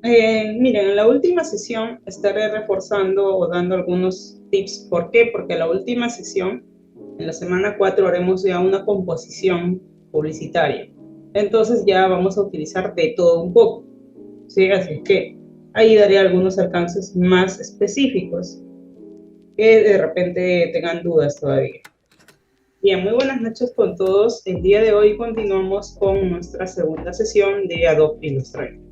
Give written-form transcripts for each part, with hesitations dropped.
Miren, en la última sesión estaré reforzando o dando algunos tips. ¿Por qué? Porque en la última sesión, en la semana 4, haremos ya una composición publicitaria. Entonces ya vamos a utilizar de todo un poco, ¿sí? Así es que ahí daré algunos alcances más específicos que de repente tengan dudas todavía. Bien, muy buenas noches con todos. El día de hoy continuamos con nuestra segunda sesión de Adobe Illustrator.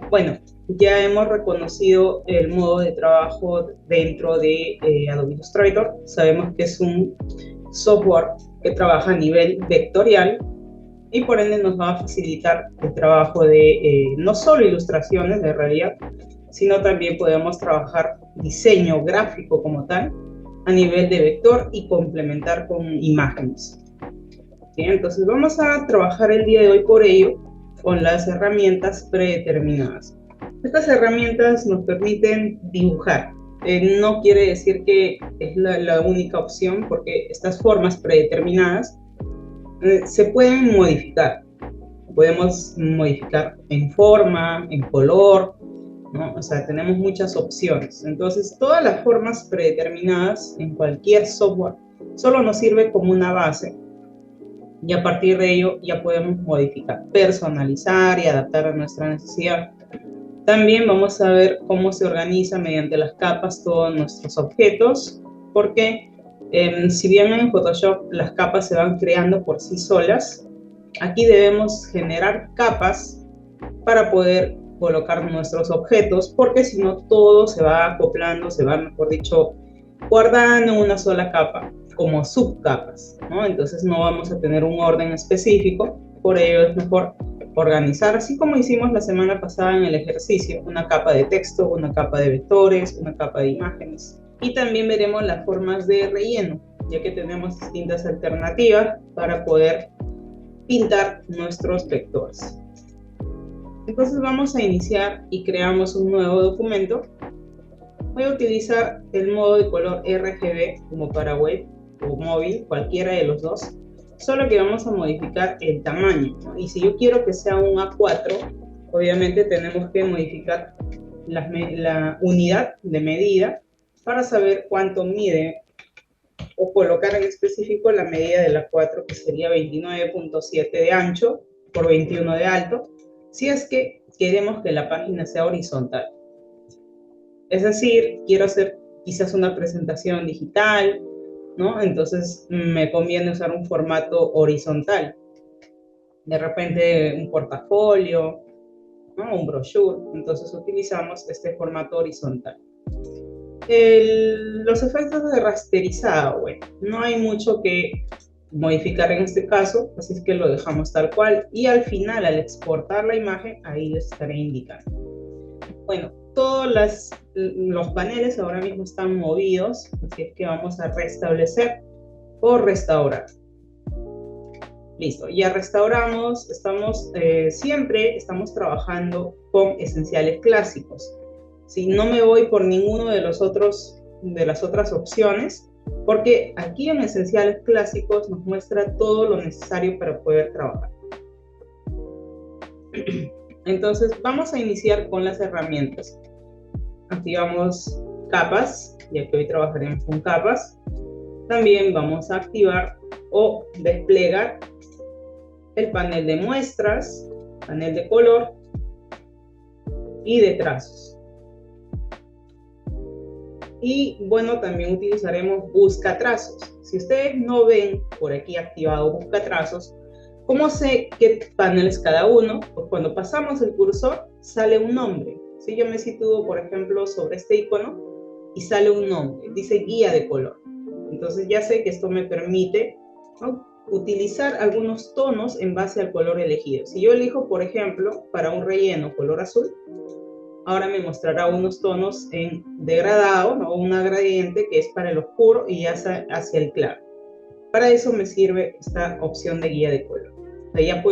Bueno, ya hemos reconocido el modo de trabajo dentro de Adobe Illustrator. Sabemos que es un software que trabaja a nivel vectorial y por ende nos va a facilitar el trabajo de no solo ilustraciones de realidad, sino también podemos trabajar diseño gráfico como tal a nivel de vector y complementar con imágenes. ¿Sí? Entonces vamos a trabajar el día de hoy por ello con las herramientas predeterminadas. Estas herramientas nos permiten dibujar. No quiere decir que es la única opción, porque estas formas predeterminadas se pueden modificar. Podemos modificar en forma, en color, ¿no? O sea, tenemos muchas opciones. Entonces, todas las formas predeterminadas en cualquier software solo nos sirve como una base y a partir de ello ya podemos modificar, personalizar y adaptar a nuestra necesidad. También vamos a ver cómo se organiza mediante las capas todos nuestros objetos, porque si bien en Photoshop las capas se van creando por sí solas, aquí debemos generar capas para poder colocar nuestros objetos, porque si no todo se va acoplando, se va, mejor dicho, guardando en una sola capa, como subcapas, ¿no? Entonces no vamos a tener un orden específico, por ello es mejor organizar, así como hicimos la semana pasada en el ejercicio, una capa de texto, una capa de vectores, una capa de imágenes. Y también veremos las formas de relleno, ya que tenemos distintas alternativas para poder pintar nuestros vectores. Entonces vamos a iniciar y creamos un nuevo documento. Voy a utilizar el modo de color RGB como para web o móvil, cualquiera de los dos, solo que vamos a modificar el tamaño, ¿no? Y si yo quiero que sea un A4, obviamente tenemos que modificar la unidad de medida para saber cuánto mide o colocar en específico la medida del A4, que sería 29.7 de ancho por 21 de alto, si es que queremos que la página sea horizontal. Es decir, quiero hacer quizás una presentación digital, ¿no? Entonces me conviene usar un formato horizontal. De repente un portafolio, ¿no? Un brochure. Entonces utilizamos este formato horizontal. Los efectos de rasterizado, bueno, no hay mucho que modificar en este caso, así es que lo dejamos tal cual. Y al final, al exportar la imagen, ahí les estaré indicando. Bueno, todos los paneles ahora mismo están movidos, así es que vamos a restablecer o restaurar. Listo, ya restauramos, siempre estamos trabajando con esenciales clásicos. ¿Sí? No me voy por ninguno de las otras opciones, porque aquí en esenciales clásicos nos muestra todo lo necesario para poder trabajar. Entonces vamos a iniciar con las herramientas. Activamos capas, ya que hoy trabajaremos con capas. También vamos a activar o desplegar el panel de muestras, panel de color y de trazos. Y bueno, también utilizaremos busca trazos. Si ustedes no ven por aquí activado busca trazos, ¿cómo sé qué panel es cada uno? Pues cuando pasamos el cursor sale un nombre. Si yo me sitúo, por ejemplo, sobre este icono y sale un nombre, dice guía de color. Entonces ya sé que esto me permite, ¿no?, utilizar algunos tonos en base al color elegido. Si yo elijo, por ejemplo, para un relleno color azul, ahora me mostrará unos tonos en degradado, ¿no?, una gradiente que es para el oscuro y hacia el claro. Para eso me sirve esta opción de guía de color. O sea,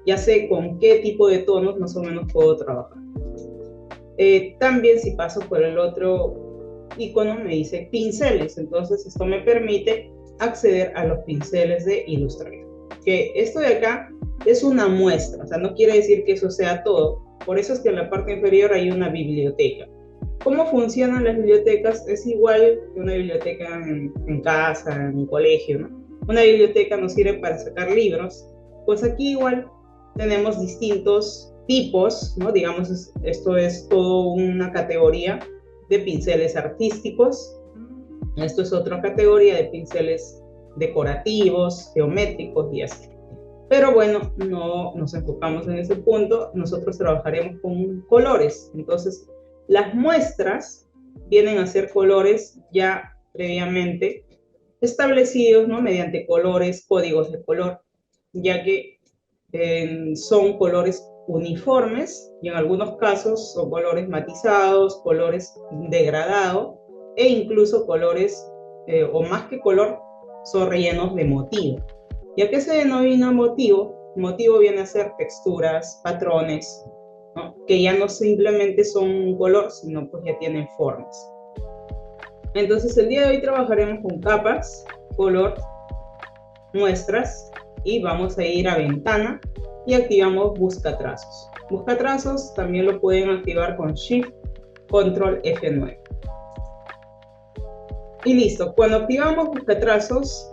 ya sé con qué tipo de tonos más o menos puedo trabajar. También si paso por el otro icono me dice pinceles, entonces esto me permite acceder a los pinceles de Illustrator. Que esto de acá es una muestra, o sea, no quiere decir que eso sea todo, Por eso es que en la parte inferior hay una biblioteca. ¿Cómo funcionan las bibliotecas? Es igual que una biblioteca en casa, en un colegio, ¿no? Una biblioteca nos sirve para sacar libros, pues aquí igual tenemos distintos tipos, ¿no? Digamos, esto es todo una categoría de pinceles artísticos, esto es otra categoría de pinceles decorativos, geométricos y así. Pero bueno, no nos enfocamos en ese punto, nosotros trabajaremos con colores, entonces las muestras vienen a ser colores ya previamente establecidos, ¿no? Mediante colores, códigos de color, ya que son colores uniformes y en algunos casos son colores matizados, colores degradados e incluso colores, o más que color, son rellenos de motivo. ¿Y a qué se denomina motivo? Motivo viene a ser texturas, patrones, ¿no? Que ya no simplemente son un color, sino pues ya tienen formas. Entonces el día de hoy trabajaremos con capas, color, muestras y vamos a ir a ventana y activamos busca trazos. Busca trazos también lo pueden activar con Shift, Control F9. Y listo, cuando activamos busca trazos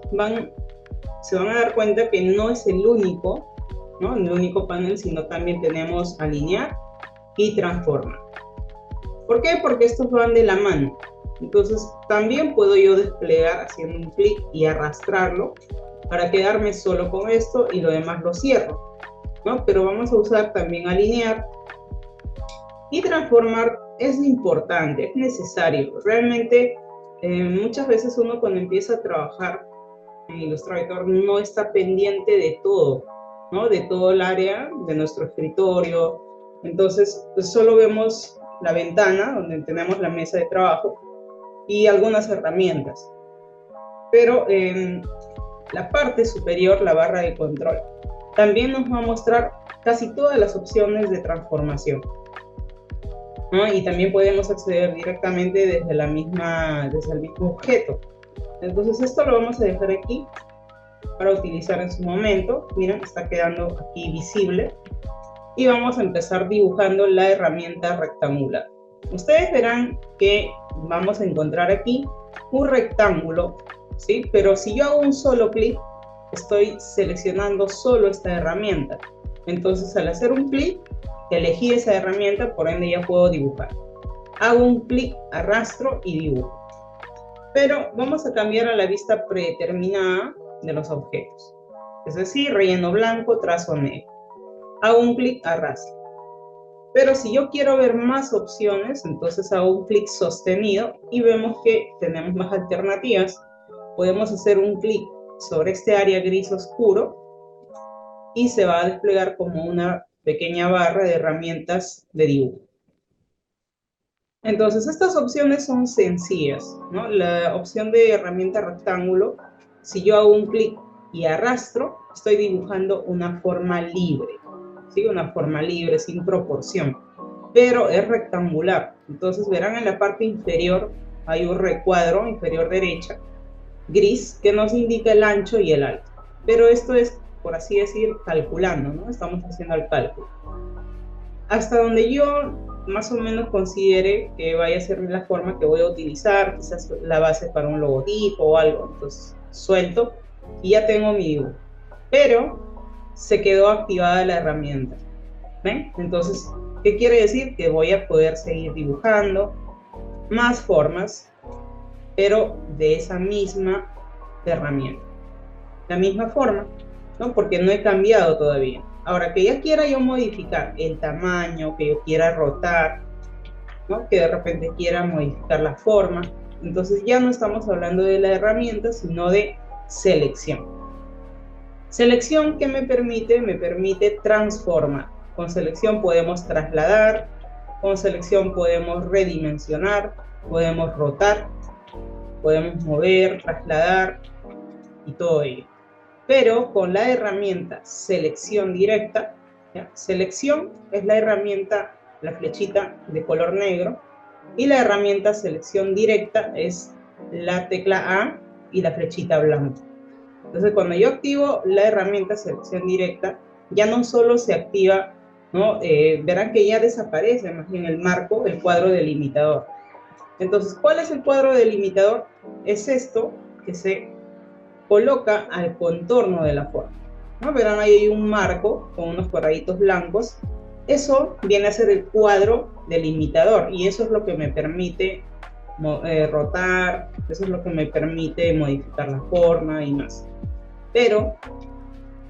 se van a dar cuenta que no es el único, ¿no? El único panel, sino también tenemos alinear y transformar. ¿Por qué? Porque estos van de la mano. Entonces también puedo yo desplegar haciendo un clic y arrastrarlo para quedarme solo con esto y lo demás lo cierro, ¿no? Pero vamos a usar también alinear y transformar. Es importante, es necesario. Realmente muchas veces uno cuando empieza a trabajar en Illustrator no está pendiente de todo, ¿no? De todo el área de nuestro escritorio. Entonces pues solo vemos la ventana donde tenemos la mesa de trabajo y algunas herramientas. Pero en la parte superior, la barra de control, también nos va a mostrar casi todas las opciones de transformación, ¿no? Y también podemos acceder directamente desde el mismo objeto. Entonces esto lo vamos a dejar aquí para utilizar en su momento. Miren, está quedando aquí visible. Y vamos a empezar dibujando la herramienta rectangular. Ustedes verán que vamos a encontrar aquí un rectángulo, ¿sí? Pero si yo hago un solo clic, estoy seleccionando solo esta herramienta. Entonces al hacer un clic, elegí esa herramienta, por ende ya puedo dibujar. Hago un clic, arrastro y dibujo. Pero vamos a cambiar a la vista predeterminada de los objetos. Es decir, relleno blanco, trazo negro. Hago un clic, arrastro. Pero si yo quiero ver más opciones, entonces hago un clic sostenido y vemos que tenemos más alternativas. Podemos hacer un clic sobre este área gris oscuro y se va a desplegar como una pequeña barra de herramientas de dibujo. Entonces estas opciones son sencillas, ¿no? La opción de herramienta rectángulo, si yo hago un clic y arrastro, estoy dibujando una forma libre, ¿sí? Una forma libre, sin proporción, pero es rectangular. Entonces verán en la parte inferior hay un recuadro, inferior derecha, gris, que nos indica el ancho y el alto. Pero esto es, por así decir, calculando, ¿no? Estamos haciendo el cálculo. Hasta donde yo más o menos considere que vaya a ser la forma que voy a utilizar, quizás la base para un logotipo o algo, entonces suelto y ya tengo mi dibujo. Pero se quedó activada la herramienta, ¿ven? Entonces, ¿qué quiere decir? Que voy a poder seguir dibujando más formas, pero de esa misma herramienta. La misma forma, ¿no? Porque no he cambiado todavía. Ahora, que ya quiera yo modificar el tamaño, que yo quiera rotar, ¿no? Que de repente quiera modificar la forma, entonces ya no estamos hablando de la herramienta, sino de selección. Selección que me permite transformar. Con selección podemos trasladar, con selección podemos redimensionar, podemos rotar, podemos mover, trasladar y todo ello. Pero con la herramienta selección directa, ¿ya? Selección es la herramienta, la flechita de color negro, y la herramienta selección directa es la tecla A y la flechita blanca. Entonces cuando yo activo la herramienta selección directa, ya no solo se activa ¿no? Verán que ya desaparece más bien el marco, el cuadro delimitador. Entonces, ¿cuál es el cuadro delimitador? Es esto que se coloca al contorno de la forma, ¿no? Verán, ahí hay un marco con unos cuadraditos blancos. Eso viene a ser el cuadro delimitador y eso es lo que me permite rotar, eso es lo que me permite modificar la forma y más. Pero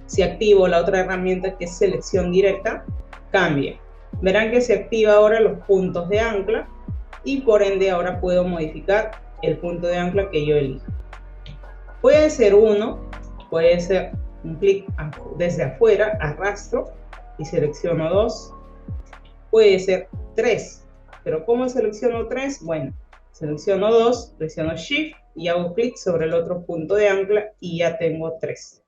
si activo la otra herramienta que es selección directa, cambia. Verán que se activa ahora los puntos de ancla y por ende ahora puedo modificar el punto de ancla que yo elijo. Puede ser uno, puede ser un clic desde afuera, arrastro y selecciono 2. Puede ser 3, pero ¿cómo selecciono 3? Bueno, selecciono 2, presiono Shift y hago clic sobre el otro punto de ancla y ya tengo 3.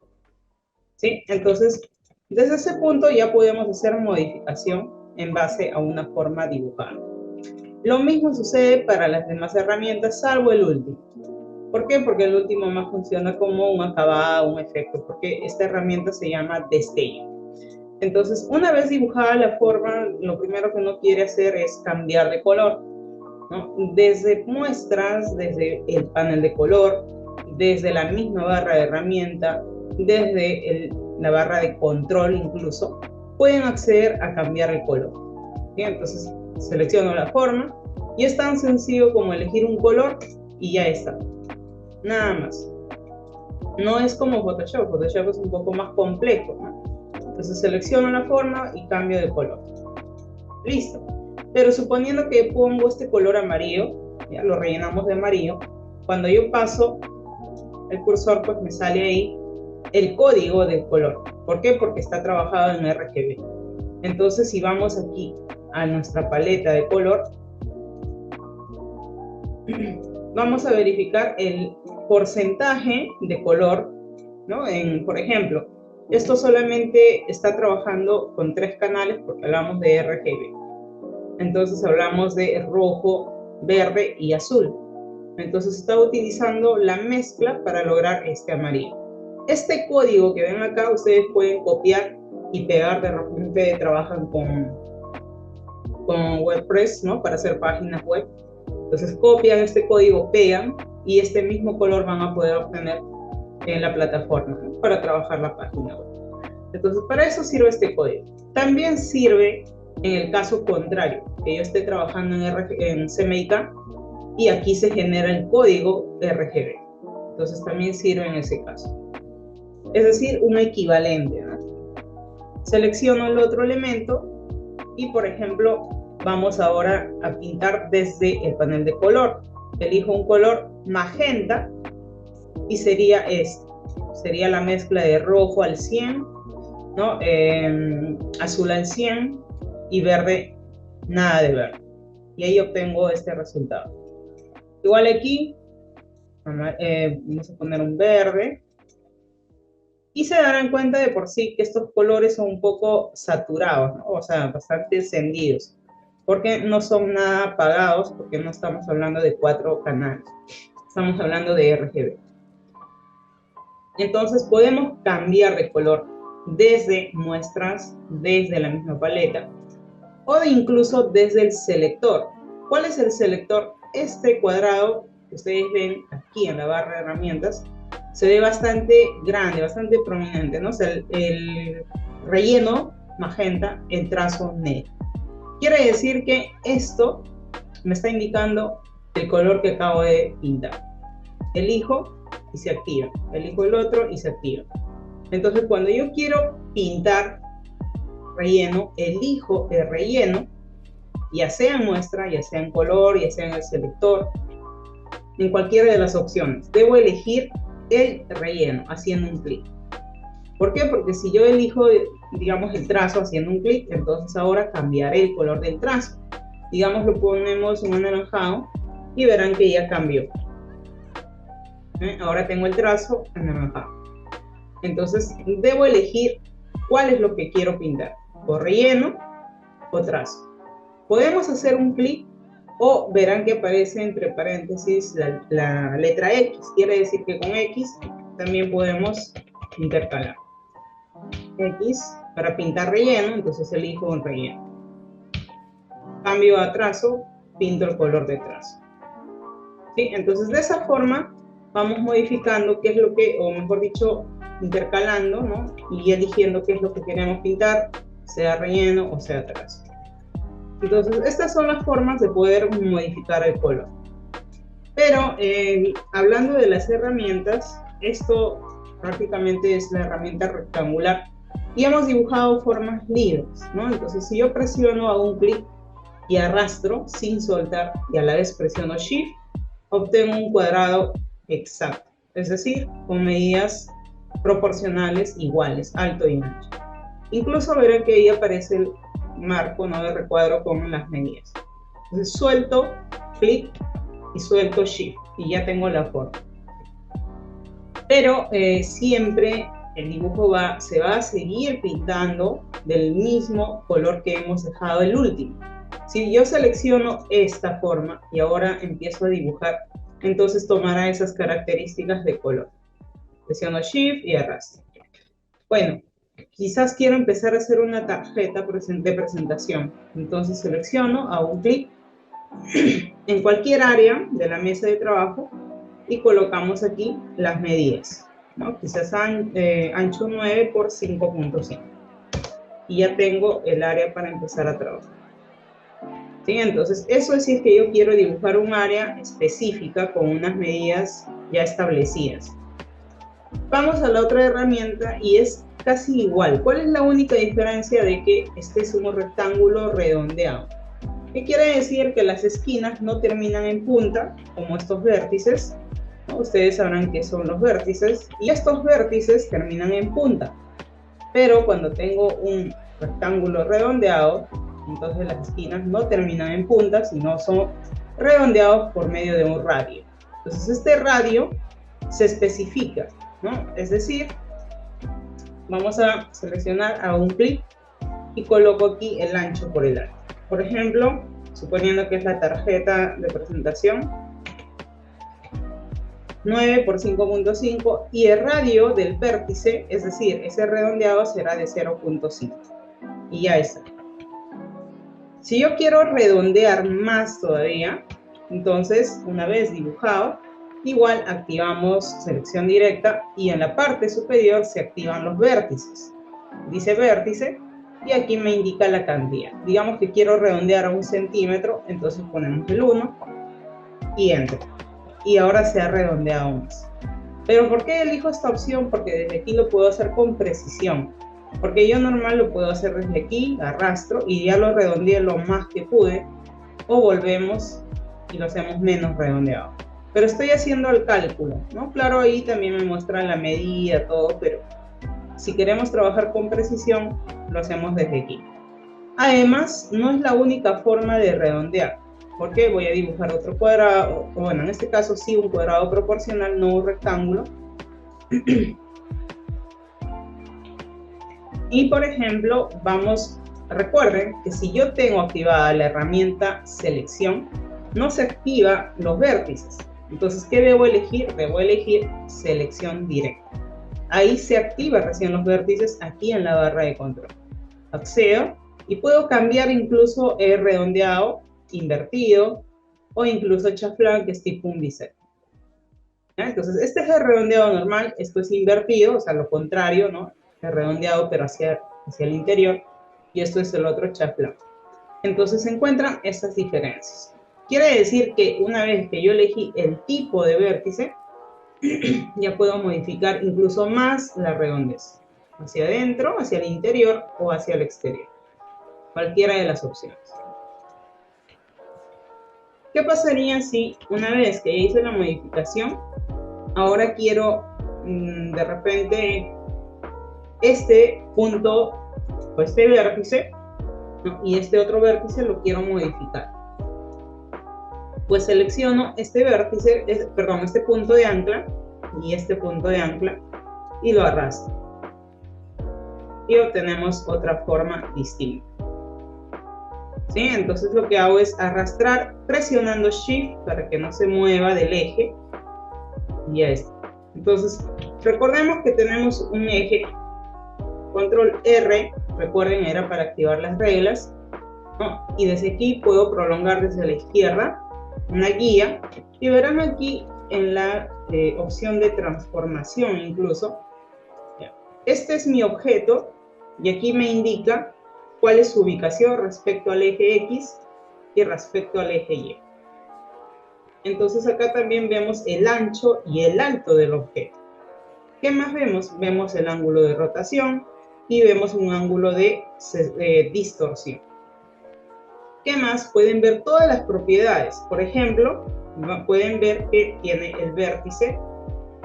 ¿Sí? Entonces, desde ese punto ya podemos hacer modificación en base a una forma dibujada. Lo mismo sucede para las demás herramientas, salvo el último. ¿Por qué? Porque el último más funciona como un acabado, un efecto, porque esta herramienta se llama destello. Entonces, una vez dibujada la forma, lo primero que uno quiere hacer es cambiar de color, ¿no? Desde muestras, desde el panel de color, desde la misma barra de herramienta, desde la barra de control incluso, pueden acceder a cambiar el color. ¿Bien? Entonces, selecciono la forma y es tan sencillo como elegir un color y ya está. Nada más. No es como Photoshop. Photoshop es un poco más complejo, ¿no? Entonces selecciono la forma y cambio de color. Listo. Pero suponiendo que pongo este color amarillo, ya lo rellenamos de amarillo, cuando yo paso el cursor, pues me sale ahí el código del color. ¿Por qué? Porque está trabajado en RGB. Entonces, si vamos aquí a nuestra paleta de color, vamos a verificar el porcentaje de color, ¿no? Por ejemplo, esto solamente está trabajando con 3 canales porque hablamos de RGB. Entonces hablamos de rojo, verde y azul. Entonces está utilizando la mezcla para lograr este amarillo. Este código que ven acá ustedes pueden copiar y pegar, de repente trabajan con WordPress, ¿no? Para hacer páginas web. Entonces copian este código, pegan y este mismo color van a poder obtener en la plataforma, ¿no? Para trabajar la página web. Entonces para eso sirve este código. También sirve en el caso contrario, que yo esté trabajando en CMYK y aquí se genera el código RGB. Entonces también sirve en ese caso. Es decir, un equivalente, ¿no? Selecciono el otro elemento y, por ejemplo, vamos ahora a pintar desde el panel de color. Elijo un color magenta y sería este. Sería la mezcla de rojo al 100, ¿no? Azul al 100 y verde, nada de verde. Y ahí obtengo este resultado. Igual aquí, vamos a poner un verde. Y se darán cuenta de por sí que estos colores son un poco saturados, ¿no? O sea, bastante encendidos. Porque no son nada apagados, porque no estamos hablando de 4 canales. Estamos hablando de RGB. Entonces podemos cambiar de color desde muestras, desde la misma paleta, o incluso desde el selector. ¿Cuál es el selector? Este cuadrado que ustedes ven aquí en la barra de herramientas se ve bastante grande, bastante prominente, ¿no? O sea, el relleno magenta, el trazo negro. Quiere decir que esto me está indicando el color que acabo de pintar. Elijo y se activa. Elijo el otro y se activa. Entonces, cuando yo quiero pintar relleno, elijo el relleno, ya sea en muestra, ya sea en color, ya sea en el selector, en cualquiera de las opciones. Debo elegir el relleno haciendo un clic. ¿Por qué? Porque si yo elijo, digamos, el trazo haciendo un clic, entonces ahora cambiaré el color del trazo. Digamos, lo ponemos en anaranjado y verán que ya cambió. Ahora tengo el trazo anaranjado. Entonces, debo elegir cuál es lo que quiero pintar, o relleno o trazo. Podemos hacer un clic o verán que aparece entre paréntesis la letra X. Quiere decir que con X también podemos intercalar. X, Para pintar relleno, entonces elijo un relleno. Cambio a trazo, pinto el color de trazo. ¿Sí? Entonces de esa forma vamos modificando qué es lo que, o mejor dicho, intercalando, ¿no? Y eligiendo qué es lo que queremos pintar, sea relleno o sea trazo. Entonces estas son las formas de poder modificar el color. Pero hablando de las herramientas, esto prácticamente es la herramienta rectangular y hemos dibujado formas libres, ¿no? Entonces si yo presiono, hago un clic y arrastro sin soltar y a la vez presiono Shift, obtengo un cuadrado exacto, es decir, con medidas proporcionales iguales, alto y ancho. Incluso verán que ahí aparece el marco, ¿no?, de recuadro con las medidas. Entonces suelto, clic y suelto Shift y ya tengo la forma. Pero siempre el dibujo se va a seguir pintando del mismo color que hemos dejado el último. Si yo selecciono esta forma y ahora empiezo a dibujar, entonces tomará esas características de color. Presiono Shift y arrastro. Bueno, quizás quiero empezar a hacer una tarjeta de presentación. Entonces selecciono, hago un clic en cualquier área de la mesa de trabajo y colocamos aquí las medidas, ¿no? Quizás ancho 9 por 5.5. Y ya tengo el área para empezar a trabajar. ¿Sí? Entonces, eso es si es que yo quiero dibujar un área específica con unas medidas ya establecidas. Vamos a la otra herramienta y es casi igual. ¿Cuál es la única diferencia de que este es un rectángulo redondeado? ¿Qué quiere decir? Que las esquinas no terminan en punta, como estos vértices, ¿no? Ustedes sabrán qué son los vértices, y estos vértices terminan en punta. Pero cuando tengo un rectángulo redondeado, entonces las esquinas no terminan en punta, sino son redondeados por medio de un radio. Entonces este radio se especifica, ¿no? Es decir, vamos a seleccionar, hago un clic y coloco aquí el ancho por el alto. Por ejemplo, suponiendo que es la tarjeta de presentación, 9 por 5.5 y el radio del vértice, es decir, ese redondeado será de 0.5 y ya está. Si yo quiero redondear más todavía, entonces una vez dibujado, igual activamos selección directa y en la parte superior se activan los vértices. Dice vértice y aquí me indica la cantidad. Digamos que quiero redondear a 1 centímetro, entonces ponemos el 1 y enter. Y ahora se ha redondeado más. Pero ¿por qué elijo esta opción? Porque desde aquí lo puedo hacer con precisión. Porque yo normal lo puedo hacer desde aquí, arrastro y ya lo redondeé lo más que pude. O volvemos y lo hacemos menos redondeado. Pero estoy haciendo el cálculo, ¿no? Claro, ahí también me muestra la medida, todo, pero si queremos trabajar con precisión, lo hacemos desde aquí. Además, no es la única forma de redondear, porque voy a dibujar otro cuadrado, o bueno, en este caso sí, un cuadrado proporcional, no un rectángulo. Y por ejemplo, recuerden que si yo tengo activada la herramienta selección, no se activa los vértices. Entonces, ¿qué debo elegir? Debo elegir selección directa. Ahí se activa recién los vértices aquí en la barra de control. Accedo y puedo cambiar incluso el redondeado, invertido o incluso chaflán, que es tipo un bisel. Entonces, este es el redondeado normal, esto es invertido, o sea, lo contrario, ¿no? El redondeado pero hacia el interior, y esto es el otro chaflán. Entonces se encuentran estas diferencias. Quiere decir que una vez que yo elegí el tipo de vértice, ya puedo modificar incluso más la redondez, hacia adentro, hacia el interior o hacia el exterior, cualquiera de las opciones. ¿Qué pasaría si una vez que hice la modificación, ahora quiero de repente este punto o este vértice, ¿no?, y este otro vértice lo quiero modificar? Pues selecciono este vértice, este punto de ancla y este punto de ancla y lo arrastro. Y obtenemos otra forma distinta. ¿Sí? Entonces lo que hago es arrastrar presionando Shift para que no se mueva del eje. Y ya está. Entonces recordemos que tenemos un eje, control R, recuerden, era para activar las reglas, ¿no? Y desde aquí puedo prolongar desde la izquierda una guía, y verán aquí en la opción de transformación incluso, este es mi objeto, y aquí me indica cuál es su ubicación respecto al eje X y respecto al eje Y. Entonces acá también vemos el ancho y el alto del objeto. ¿Qué más vemos? Vemos el ángulo de rotación y vemos un ángulo de distorsión. ¿Qué más? Pueden ver todas las propiedades. Por ejemplo, pueden ver que tiene el vértice,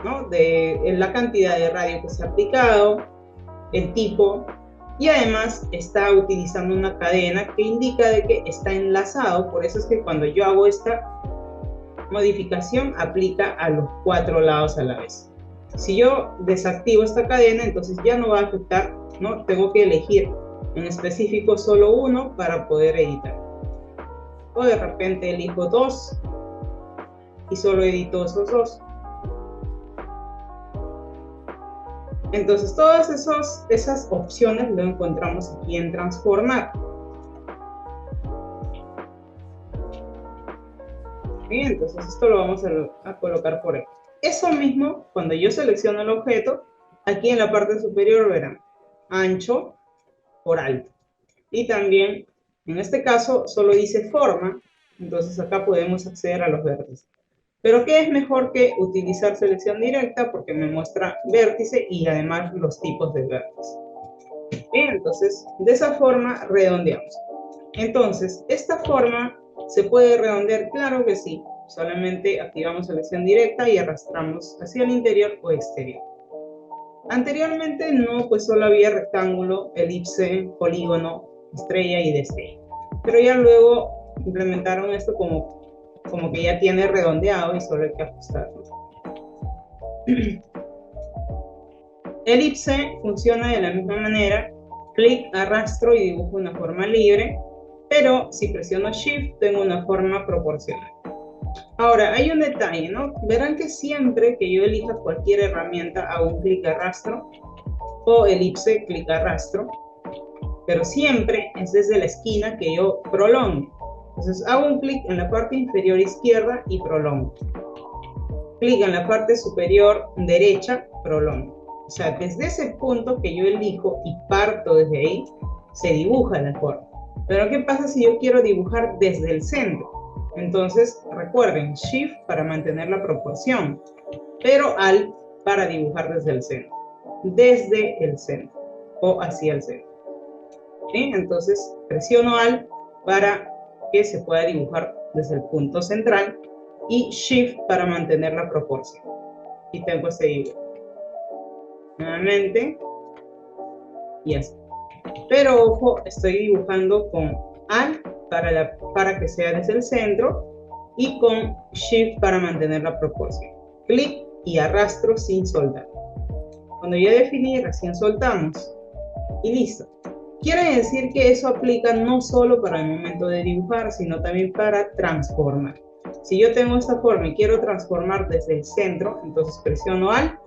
¿no? De la cantidad de radio que se ha aplicado, el tipo, y además está utilizando una cadena que indica de que está enlazado. Por eso es que cuando yo hago esta modificación, aplica a los 4 lados a la vez. Si yo desactivo esta cadena, entonces ya no va a afectar, ¿no? Tengo que elegir en específico solo uno para poder editar. O de repente elijo 2 y solo edito esos 2. Entonces todas esas opciones lo encontramos aquí en transformar. Bien, entonces esto lo vamos a colocar por aquí. Eso mismo, cuando yo selecciono el objeto, aquí en la parte superior verán ancho por alto. Y también, en este caso, solo dice forma, entonces acá podemos acceder a los vértices. Pero ¿qué es mejor que utilizar selección directa? Porque me muestra vértice y además los tipos de vértice. Bien, entonces, de esa forma redondeamos. Entonces, esta forma se puede redondear, claro que sí. Solamente activamos selección directa y arrastramos hacia el interior o exterior. Anteriormente no, pues solo había rectángulo, elipse, polígono, estrella y destello. Pero ya luego implementaron esto como que ya tiene redondeado y solo hay que ajustarlo. Elipse funciona de la misma manera. Clic, arrastro y dibujo una forma libre, pero si presiono Shift tengo una forma proporcional. Ahora, hay un detalle, ¿no? Verán que siempre que yo elija cualquier herramienta hago un clic arrastro o elipse, clic arrastro, pero siempre es desde la esquina que yo prolongue. Entonces hago un clic en la parte inferior izquierda y prolongo. Clic en la parte superior derecha, prolongo. O sea, desde ese punto que yo elijo y parto desde ahí, se dibuja la forma. Pero ¿qué pasa si yo quiero dibujar desde el centro? Entonces, recuerden, Shift para mantener la proporción, pero Alt para dibujar desde el centro. Desde el centro o hacia el centro. ¿Sí? Entonces, presiono Alt para que se pueda dibujar desde el punto central y Shift para mantener la proporción. Y tengo este dibujo. Nuevamente, y así. Pero ojo, estoy dibujando con Alt para que sea desde el centro y con Shift para mantener la proporción. Clic y arrastro sin soltar. Cuando ya definí, recién soltamos y listo. Quiere decir que eso aplica no solo para el momento de dibujar, sino también para transformar. Si yo tengo esta forma y quiero transformar desde el centro, entonces presiono Alt,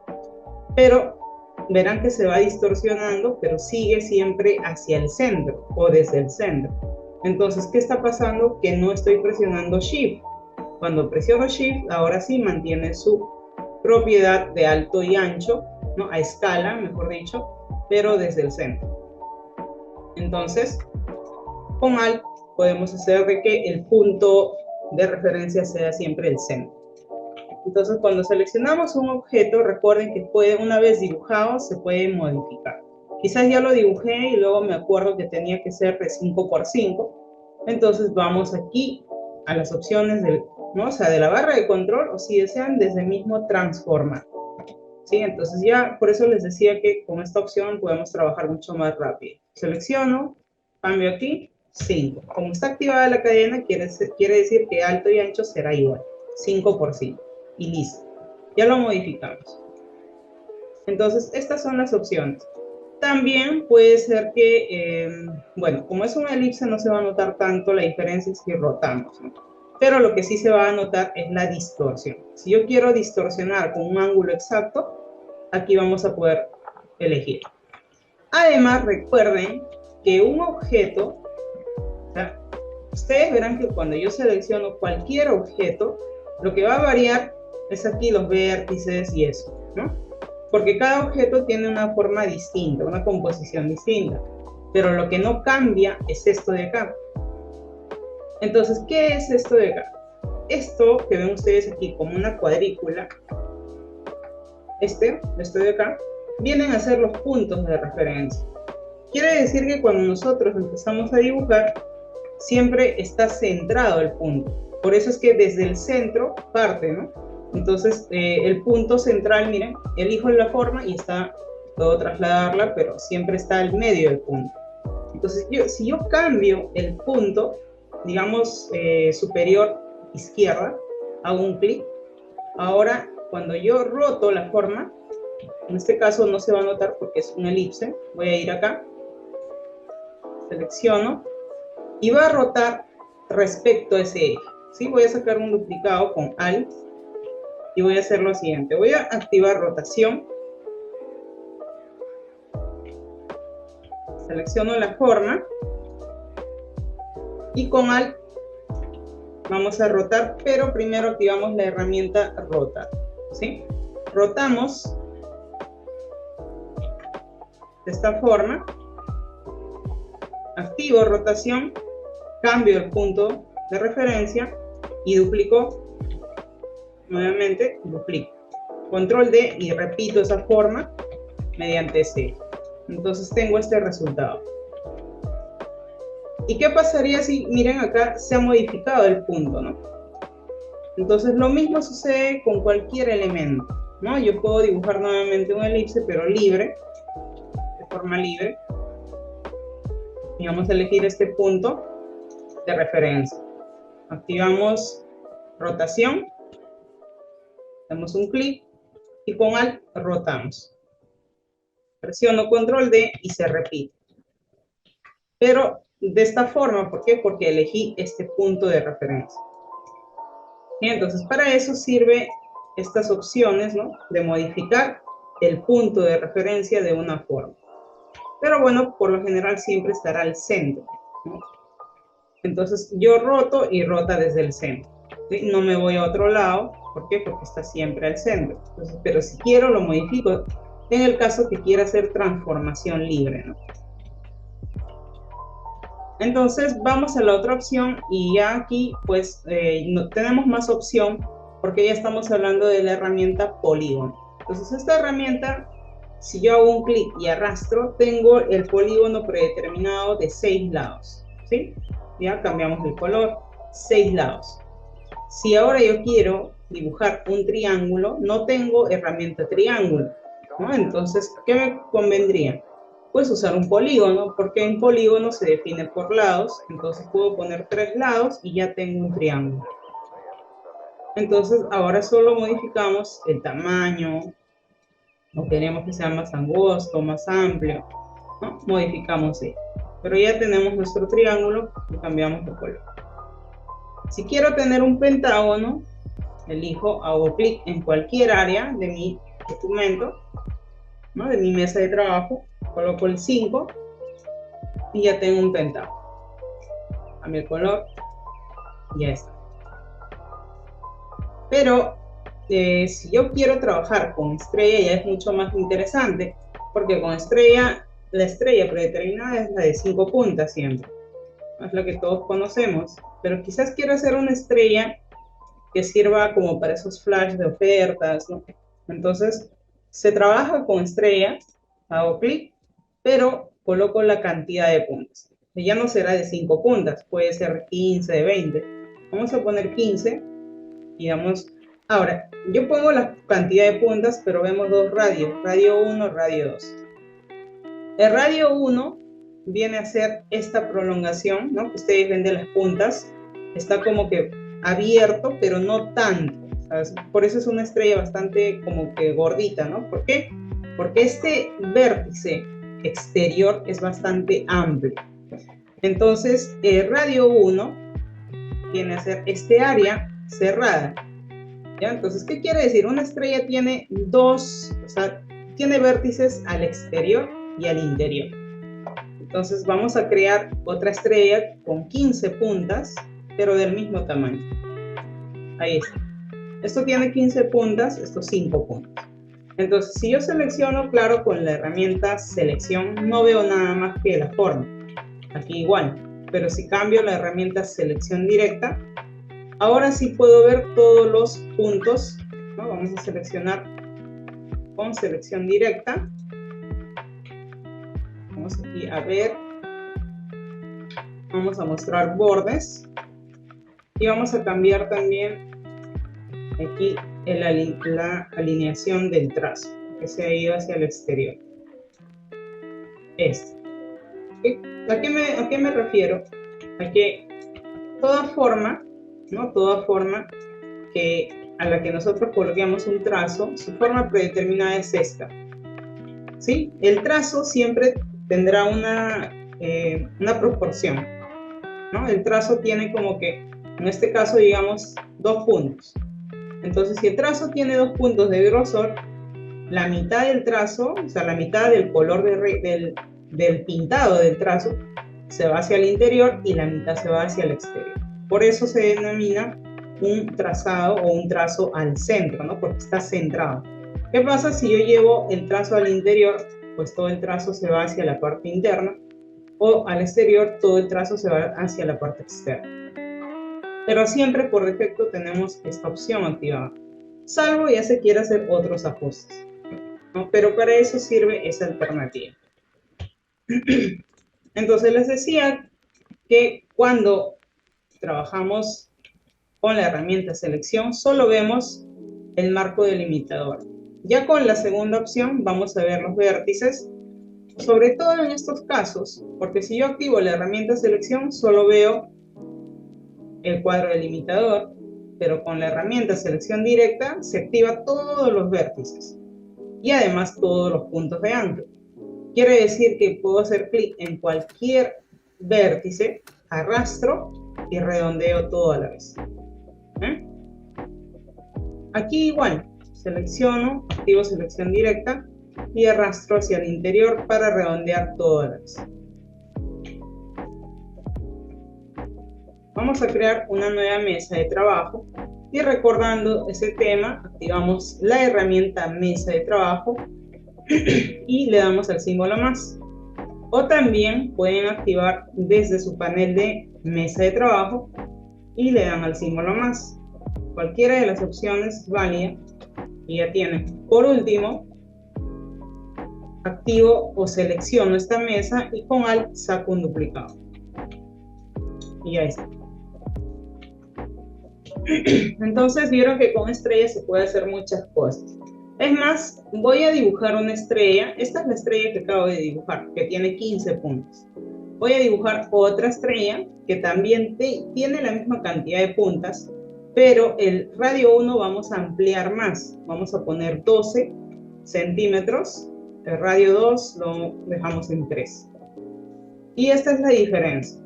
pero verán que se va distorsionando, pero sigue siempre hacia el centro o desde el centro. Entonces, ¿qué está pasando? Que no estoy presionando Shift. Cuando presiono Shift, ahora sí mantiene su propiedad de alto y ancho, ¿no? A escala, mejor dicho, pero desde el centro. Entonces, con Alt podemos hacer de que el punto de referencia sea siempre el centro. Entonces, cuando seleccionamos un objeto, recuerden que una vez dibujado, se puede modificar. Quizás ya lo dibujé y luego me acuerdo que tenía que ser de 5×5. Entonces, vamos aquí a las opciones ¿no? O sea, de la barra de control, o si desean, desde el mismo transformar. ¿Sí? Entonces, ya por eso les decía que con esta opción podemos trabajar mucho más rápido. Selecciono, cambio aquí, 5. Como está activada la cadena, quiere decir que alto y ancho será igual, 5×5. Y listo, ya lo modificamos. Entonces, estas son las opciones. También puede ser que, bueno, como es una elipse no se va a notar tanto la diferencia si rotamos, ¿no? Pero lo que sí se va a notar es la distorsión. Si yo quiero distorsionar con un ángulo exacto, aquí vamos a poder elegir. Además, recuerden que un objeto, o sea, ustedes verán que cuando yo selecciono cualquier objeto, lo que va a variar es aquí los vértices y eso, ¿no? Porque cada objeto tiene una forma distinta, una composición distinta, pero lo que no cambia es esto de acá. Entonces, ¿qué es esto de acá? Esto que ven ustedes aquí como una cuadrícula, esto de acá, vienen a ser los puntos de referencia. Quiere decir que cuando nosotros empezamos a dibujar, siempre está centrado el punto. Por eso es que desde el centro parte, ¿no? Entonces, el punto central, miren, elijo la forma y puedo trasladarla, pero siempre está al medio del punto. Entonces, si yo cambio el punto, digamos, superior izquierda, hago un clic. Ahora, cuando yo roto la forma, en este caso no se va a notar porque es una elipse, voy a ir acá, selecciono, y va a rotar respecto a ese eje. ¿Sí? Voy a sacar un duplicado con Alt, y voy a hacer lo siguiente. Voy a activar rotación, selecciono la forma, y con Alt vamos a rotar, pero primero activamos la herramienta rotar, ¿sí? Rotamos de esta forma, activo rotación, cambio el punto de referencia y duplico, nuevamente duplico. Control D y repito esa forma mediante C. Entonces tengo este resultado. ¿Y qué pasaría si, miren acá, se ha modificado el punto, ¿no? Entonces lo mismo sucede con cualquier elemento, ¿no? Yo puedo dibujar nuevamente una elipse, pero libre, de forma libre. Y vamos a elegir este punto de referencia. Activamos rotación, damos un clic y con Alt rotamos. Presiono Control D y se repite. Pero de esta forma, ¿por qué? Porque elegí este punto de referencia. Y entonces para eso sirve estas opciones, ¿no? De modificar el punto de referencia de una forma. Pero bueno, por lo general siempre estará al centro, ¿no? Entonces yo roto y rota desde el centro, ¿sí? No me voy a otro lado. ¿Por qué? Porque está siempre al centro. Entonces, pero si quiero lo modifico en el caso que quiera hacer transformación libre, ¿no? Entonces vamos a la otra opción y ya aquí pues no tenemos más opción porque ya estamos hablando de la herramienta polígono. Entonces esta herramienta, si yo hago un clic y arrastro, tengo el polígono predeterminado de 6 lados, ¿sí? Ya cambiamos el color, 6 lados. Si ahora yo quiero dibujar un triángulo, no tengo herramienta triángulo, ¿no? Entonces, ¿qué me convendría? Pues usar un polígono, porque en polígono se define por lados, entonces puedo poner 3 lados y ya tengo un triángulo. Entonces, ahora solo modificamos el tamaño, o queremos que sea más angosto, más amplio, ¿no? Modificamos esto. Pero ya tenemos nuestro triángulo y cambiamos de color. Si quiero tener un pentágono, elijo, hago clic en cualquier área de mi documento, ¿no? De mi mesa de trabajo, coloco el 5 y ya tengo un pentágono. Cambio el color y ya está. Pero si yo quiero trabajar con estrella ya es mucho más interesante, porque con estrella, la estrella predeterminada es la de 5 puntas siempre. Es la que todos conocemos, pero quizás quiero hacer una estrella que sirva como para esos flash de ofertas, ¿no? Entonces, se trabaja con estrella, hago clic, pero coloco la cantidad de puntas. Ya no será de 5 puntas, puede ser 15, de 20. Vamos a poner 15 y damos... Ahora, yo pongo la cantidad de puntas, pero vemos dos radios, radio 1, radio 2. El radio 1 viene a ser esta prolongación, ¿no? Que ustedes ven de las puntas, está como que abierto, pero no tanto, ¿sabes? Por eso es una estrella bastante como que gordita, ¿no? ¿Por qué? Porque este vértice exterior es bastante amplio. Entonces, el radio 1 viene a ser este área cerrada, ¿ya? Entonces, ¿qué quiere decir? Una estrella tiene tiene vértices al exterior y al interior. Entonces vamos a crear otra estrella con 15 puntas, pero del mismo tamaño. Ahí está. Esto tiene 15 puntas, esto 5 puntos. Entonces, si yo selecciono, claro, con la herramienta selección, no veo nada más que la forma. Aquí igual. Pero si cambio la herramienta selección directa, ahora sí puedo ver todos los puntos, ¿no? Vamos a seleccionar con selección directa. Vamos aquí a ver. Vamos a mostrar bordes. Y vamos a cambiar también aquí la alineación del trazo, que se ha ido hacia el exterior. ¿A qué me refiero? A que toda forma, ¿no? Toda forma a la que nosotros coloquemos un trazo, su forma predeterminada es esta. ¿Sí? El trazo siempre tendrá una proporción, ¿no? El trazo tiene como que, en este caso, digamos, 2 puntos. Entonces, si el trazo tiene 2 puntos de grosor, la mitad del trazo, o sea, la mitad del color del pintado del trazo, se va hacia el interior y la mitad se va hacia el exterior. Por eso se denomina un trazado o un trazo al centro, ¿no? Porque está centrado. ¿Qué pasa si yo llevo el trazo al interior? Pues todo el trazo se va hacia la parte interna, o al exterior todo el trazo se va hacia la parte externa. Pero siempre por defecto tenemos esta opción activada, salvo ya se quiera hacer otros ajustes, ¿no? Pero para eso sirve esa alternativa. Entonces les decía que cuando trabajamos con la herramienta selección solo vemos el marco delimitador. Ya con la segunda opción vamos a ver los vértices, sobre todo en estos casos, porque si yo activo la herramienta selección solo veo el cuadro delimitador, pero con la herramienta selección directa se activa todos los vértices y además todos los puntos de ancla. Quiere decir que puedo hacer clic en cualquier vértice, arrastro y redondeo todo a la vez. Aquí igual, selecciono, activo selección directa y arrastro hacia el interior para redondear todo a la vez. Vamos a crear una nueva mesa de trabajo y recordando ese tema, activamos la herramienta mesa de trabajo y le damos al símbolo más. O también pueden activar desde su panel de mesa de trabajo y le dan al símbolo más. Cualquiera de las opciones es válida y ya tienen. Por último, activo o selecciono esta mesa y con Alt saco un duplicado. Y ya está. Entonces vieron que con estrellas se puede hacer muchas cosas. Es más, voy a dibujar una estrella. Esta es la estrella que acabo de dibujar, que tiene 15 puntos. Voy a dibujar otra estrella que también tiene la misma cantidad de puntas, pero el radio 1 vamos a ampliar más. Vamos a poner 12 centímetros. El radio 2 lo dejamos en 3. Y esta es la diferencia.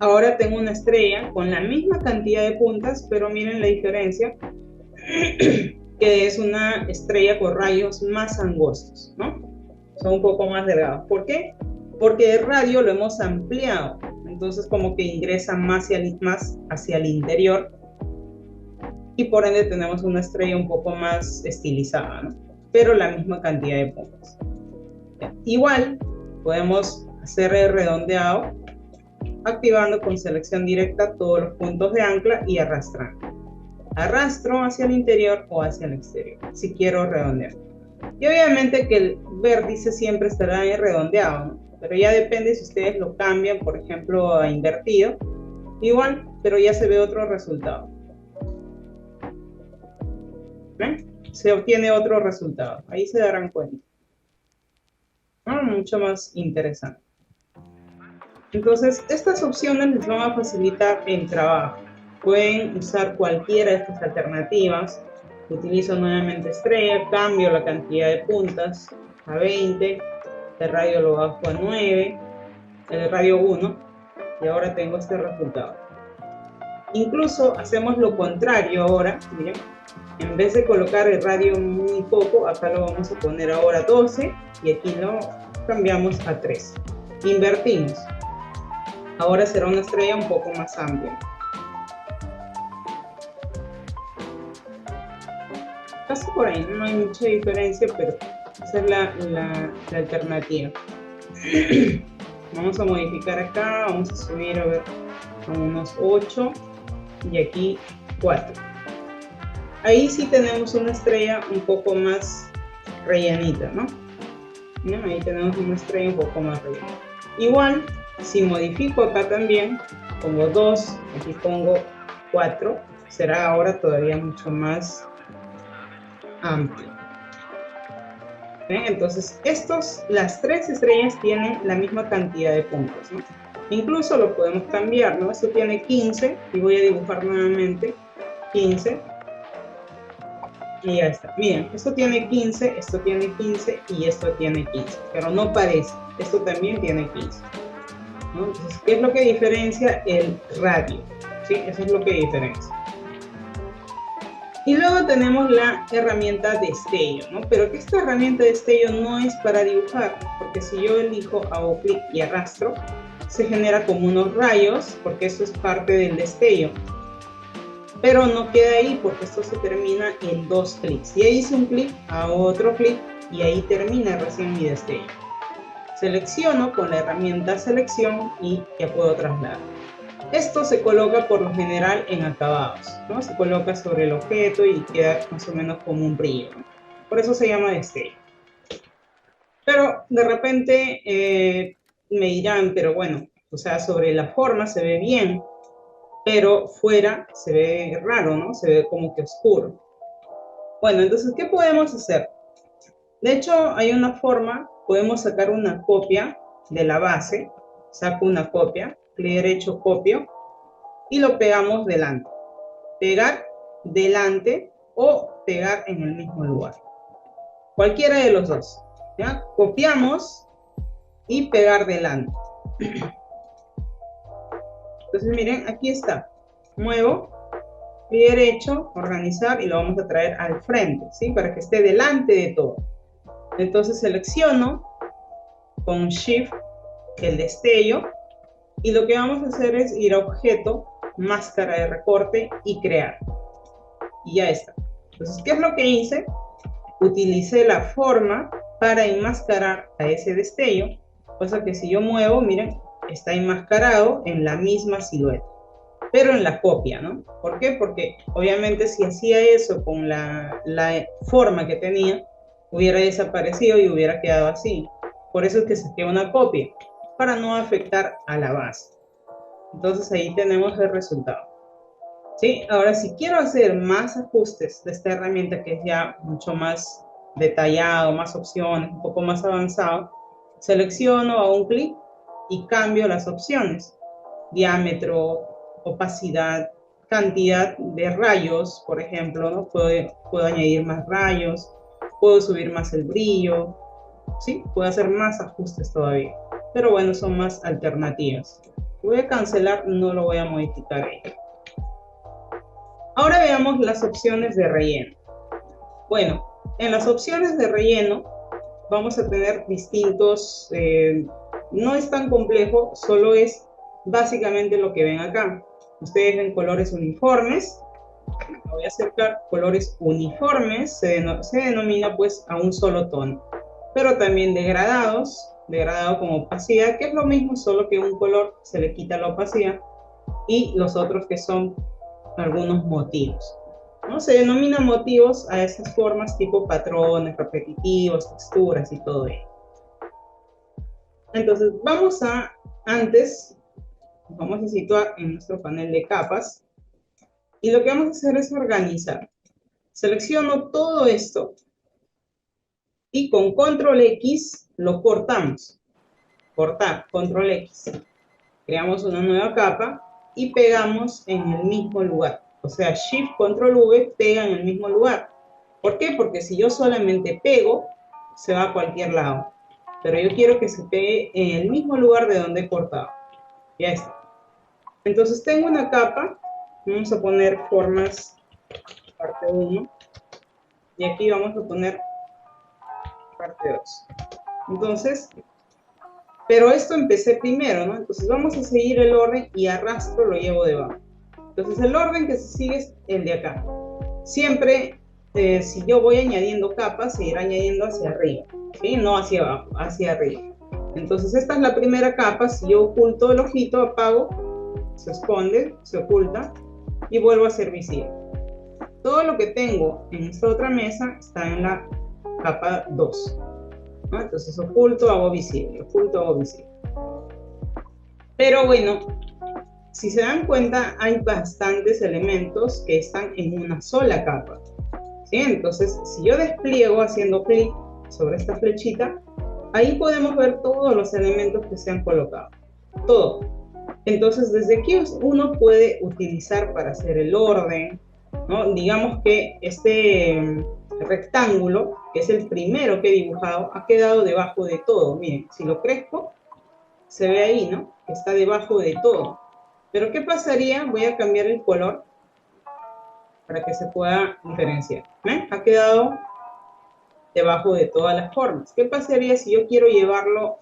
Ahora tengo una estrella con la misma cantidad de puntas, pero miren la diferencia, que es una estrella con rayos más angostos, ¿no? Son un poco más delgados. ¿Por qué? Porque el radio lo hemos ampliado, entonces como que ingresa más hacia el interior y por ende tenemos una estrella un poco más estilizada, ¿no? Pero la misma cantidad de puntas. Igual podemos hacer el redondeado activando con selección directa todos los puntos de ancla y arrastrando. Arrastro hacia el interior o hacia el exterior, si quiero redondear. Y obviamente que el vértice siempre estará redondeado, ¿no? Pero ya depende si ustedes lo cambian, por ejemplo, a invertido. Igual, pero ya se ve otro resultado. ¿Ven? Se obtiene otro resultado. Ahí se darán cuenta. Mucho más interesante. Entonces, estas opciones les van a facilitar el trabajo. Pueden usar cualquiera de estas alternativas. Utilizo nuevamente estrella, cambio la cantidad de puntas a 20, el radio lo bajo a 9, el radio 1, y ahora tengo este resultado. Incluso hacemos lo contrario ahora, miren. En vez de colocar el radio muy poco, acá lo vamos a poner ahora 12 y aquí lo cambiamos a 3. Invertimos. Ahora será una estrella un poco más amplia. Casi por ahí, no hay mucha diferencia, pero esa es la alternativa. Vamos a modificar acá, vamos a subir a ver a unos 8 y aquí 4. Ahí sí tenemos una estrella un poco más rellenita, ¿no? Bien, ahí tenemos una estrella un poco más rellena. Igual, si modifico acá también, pongo 2, aquí pongo 4, será ahora todavía mucho más amplio. ¿Ven? Entonces, las 3 estrellas tienen la misma cantidad de puntos, ¿no? Incluso lo podemos cambiar, ¿no? Esto tiene 15 y voy a dibujar nuevamente 15. Y ya está. Miren, esto tiene 15, esto tiene 15 y esto tiene 15. Pero no parece. Esto también tiene 15. ¿No? Entonces, ¿qué es lo que diferencia? El radio. ¿Sí? Eso es lo que diferencia. Y luego tenemos la herramienta destello, ¿no? Pero que esta herramienta destello no es para dibujar, porque si yo elijo, hago clic y arrastro, se genera como unos rayos, porque eso es parte del destello. Pero no queda ahí porque esto se termina en 2 clics. Y ahí hice un clic, hago otro clic y ahí termina recién mi destello. Selecciono con la herramienta selección y ya puedo trasladar. Esto se coloca por lo general en acabados, ¿no? Se coloca sobre el objeto y queda más o menos como un brillo, ¿no? Por eso se llama destello. Pero de repente me dirán, pero bueno, o sea, sobre la forma se ve bien, pero fuera se ve raro, ¿no? Se ve como que oscuro. Bueno, entonces, ¿qué podemos hacer? De hecho, hay una forma, podemos sacar una copia de la base, saco una copia, clic derecho, copio, y lo pegamos delante. Pegar delante o pegar en el mismo lugar. Cualquiera de los dos. ¿Ya? Copiamos y pegar delante. Entonces, miren, aquí está. Muevo, clic derecho, organizar y lo vamos a traer al frente, ¿sí? Para que esté delante de todo. Entonces selecciono con Shift el destello y lo que vamos a hacer es ir a objeto, máscara de recorte y crear. Y ya está. Entonces, ¿qué es lo que hice? Utilicé la forma para enmascarar a ese destello, cosa que si yo muevo, miren, está enmascarado en la misma silueta, pero en la copia, ¿no? ¿Por qué? Porque obviamente si hacía eso con la forma que tenía, hubiera desaparecido y hubiera quedado así. Por eso es que saqué una copia, para no afectar a la base. Entonces ahí tenemos el resultado. ¿Sí? Ahora, si quiero hacer más ajustes de esta herramienta, que es ya mucho más detallado, más opciones, un poco más avanzado, selecciono, hago un clic y cambio las opciones. Diámetro, opacidad, cantidad de rayos, por ejemplo, ¿no? Puedo añadir más rayos, puedo subir más el brillo, ¿sí? Puedo hacer más ajustes todavía. Pero bueno, son más alternativas. Voy a cancelar, no lo voy a modificar ahí. Ahora veamos las opciones de relleno. Bueno, en las opciones de relleno vamos a tener distintos, no es tan complejo, solo es básicamente lo que ven acá. Ustedes ven colores uniformes, me voy a acercar, colores uniformes, se denomina pues a un solo tono, pero también degradados, degradado con opacidad, que es lo mismo, solo que un color se le quita la opacidad, y los otros que son algunos motivos, ¿no? Se denominan motivos a esas formas tipo patrones, repetitivos, texturas y todo ello. Entonces, antes, vamos a situar en nuestro panel de capas, y lo que vamos a hacer es organizar. Selecciono todo esto, y con Control X lo cortamos. Cortar, Control X. Creamos una nueva capa, y pegamos en el mismo lugar. O sea, Shift, Control V, pega en el mismo lugar. ¿Por qué? Porque si yo solamente pego, se va a cualquier lado. Pero yo quiero que se pegue en el mismo lugar de donde he cortado. Ya está. Entonces tengo una capa. Vamos a poner formas parte 1. y aquí vamos a poner parte 2. Entonces, pero esto empecé primero, ¿no? Entonces vamos a seguir el orden y arrastro, lo llevo debajo. Entonces el orden que se sigue es el de acá. Siempre, si yo voy añadiendo capas, se irá añadiendo hacia arriba, ¿sí? No hacia abajo, hacia arriba. Entonces esta es la primera capa. Si yo oculto el ojito, apago, se esconde, se oculta y vuelvo a ser visible. Todo lo que tengo en esta otra mesa está en la capa 2, ¿no? Entonces oculto, hago visible, oculto, hago visible. Pero bueno, si se dan cuenta, hay bastantes elementos que están en una sola capa, ¿sí? Entonces, si yo despliego haciendo clic sobre esta flechita, ahí podemos ver todos los elementos que se han colocado, todo. Entonces, desde aquí uno puede utilizar para hacer el orden, ¿no? Digamos que este rectángulo, que es el primero que he dibujado, ha quedado debajo de todo. Miren, si lo crezco, se ve ahí, ¿no? Que está debajo de todo. Pero ¿qué pasaría? Voy a cambiar el color para que se pueda diferenciar. ¿Ven? Ha quedado debajo de todas las formas. ¿Qué pasaría si yo quiero llevarlo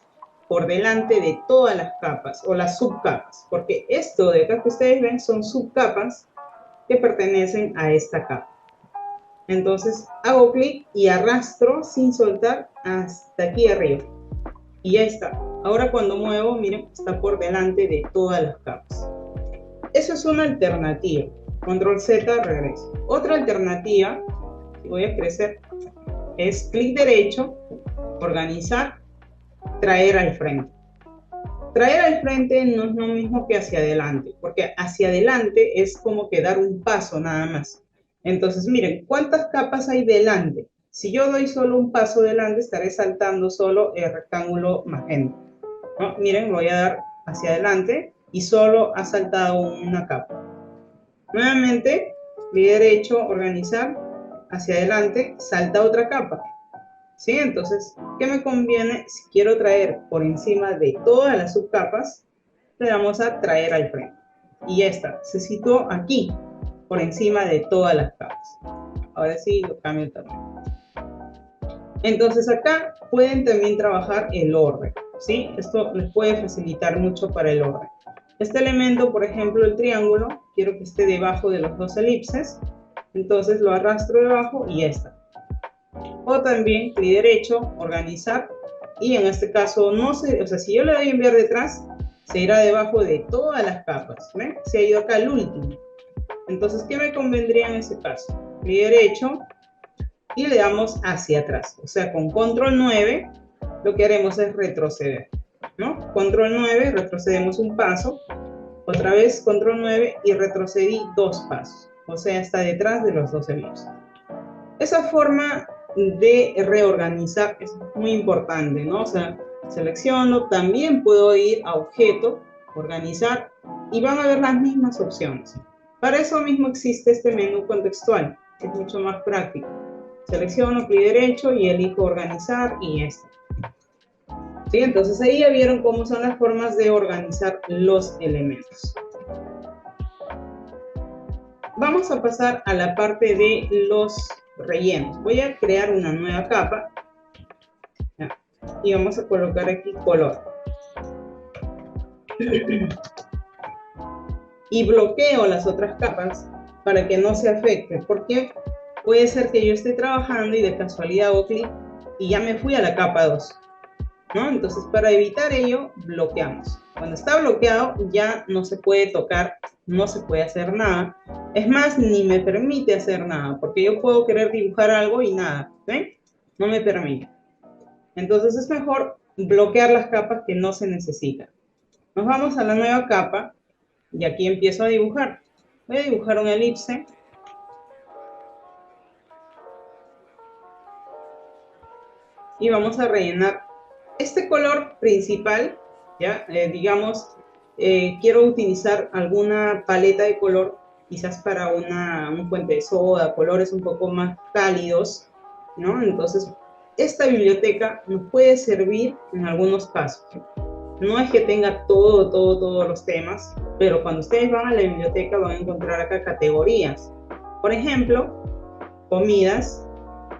por delante de todas las capas o las subcapas? Porque esto de acá que ustedes ven son subcapas que pertenecen a esta capa. Entonces hago clic y arrastro sin soltar hasta aquí arriba. Y ya está. Ahora cuando muevo, miren, está por delante de todas las capas. Eso es una alternativa. Control Z, regreso. Otra alternativa, si voy a crecer, es clic derecho, organizar, traer al frente. Traer al frente no es lo mismo que hacia adelante, porque hacia adelante es como que dar un paso nada más. Entonces, miren, ¿cuántas capas hay delante? Si yo doy solo un paso delante, estaré saltando solo el rectángulo magenta, ¿no? Miren, voy a dar hacia adelante y solo ha saltado una capa. Nuevamente, clic derecho, organizar, hacia adelante, salta otra capa. ¿Sí? Entonces, ¿qué me conviene? Si quiero traer por encima de todas las subcapas, le damos a traer al frente. Y ya está, se situó aquí, por encima de todas las capas. Ahora sí, lo cambio el tamaño. Entonces acá pueden también trabajar el orden, ¿sí? Esto les puede facilitar mucho para el orden. Este elemento, por ejemplo, el triángulo, quiero que esté debajo de los dos elipses, entonces lo arrastro debajo y ya está. O también clic derecho, organizar, y en este caso no se, o sea, si yo le doy a enviar detrás, se irá debajo de todas las capas, ¿ven? Se ha ido acá al último. Entonces, ¿qué me convendría en ese caso? Clic derecho y le damos hacia atrás. O sea, con control 9 lo que haremos es retroceder, ¿no? Control 9, retrocedemos un paso, otra vez control 9 y retrocedí 2 pasos. O sea, está detrás de los dos elipses. Esa forma de reorganizar es muy importante, ¿no? O sea, selecciono, también puedo ir a objeto, organizar, y van a ver las mismas opciones. Para eso mismo existe este menú contextual, que es mucho más práctico. Selecciono, clic derecho y elijo organizar y ya está. ¿Sí? Entonces ahí ya vieron cómo son las formas de organizar los elementos. Vamos a pasar a la parte de los rellenos. Voy a crear una nueva capa y vamos a colocar aquí color. Y bloqueo las otras capas para que no se afecten, porque puede ser que yo esté trabajando y de casualidad hago clic y ya me fui a la capa 2, ¿no? Entonces, para evitar ello, bloqueamos. Cuando está bloqueado, ya no se puede tocar, no se puede hacer nada. Es más, ni me permite hacer nada, porque yo puedo querer dibujar algo y nada, ¿ven? No me permite. Entonces, es mejor bloquear las capas que no se necesitan. Nos vamos a la nueva capa y aquí empiezo a dibujar. Voy a dibujar una elipse. Y vamos a rellenar este color principal, ¿ya? Digamos, quiero utilizar alguna paleta de color, quizás para un puente de soda, colores un poco más cálidos, ¿no? Entonces, esta biblioteca nos puede servir en algunos casos. No es que tenga todos los temas, pero cuando ustedes van a la biblioteca van a encontrar acá categorías. Por ejemplo, comidas,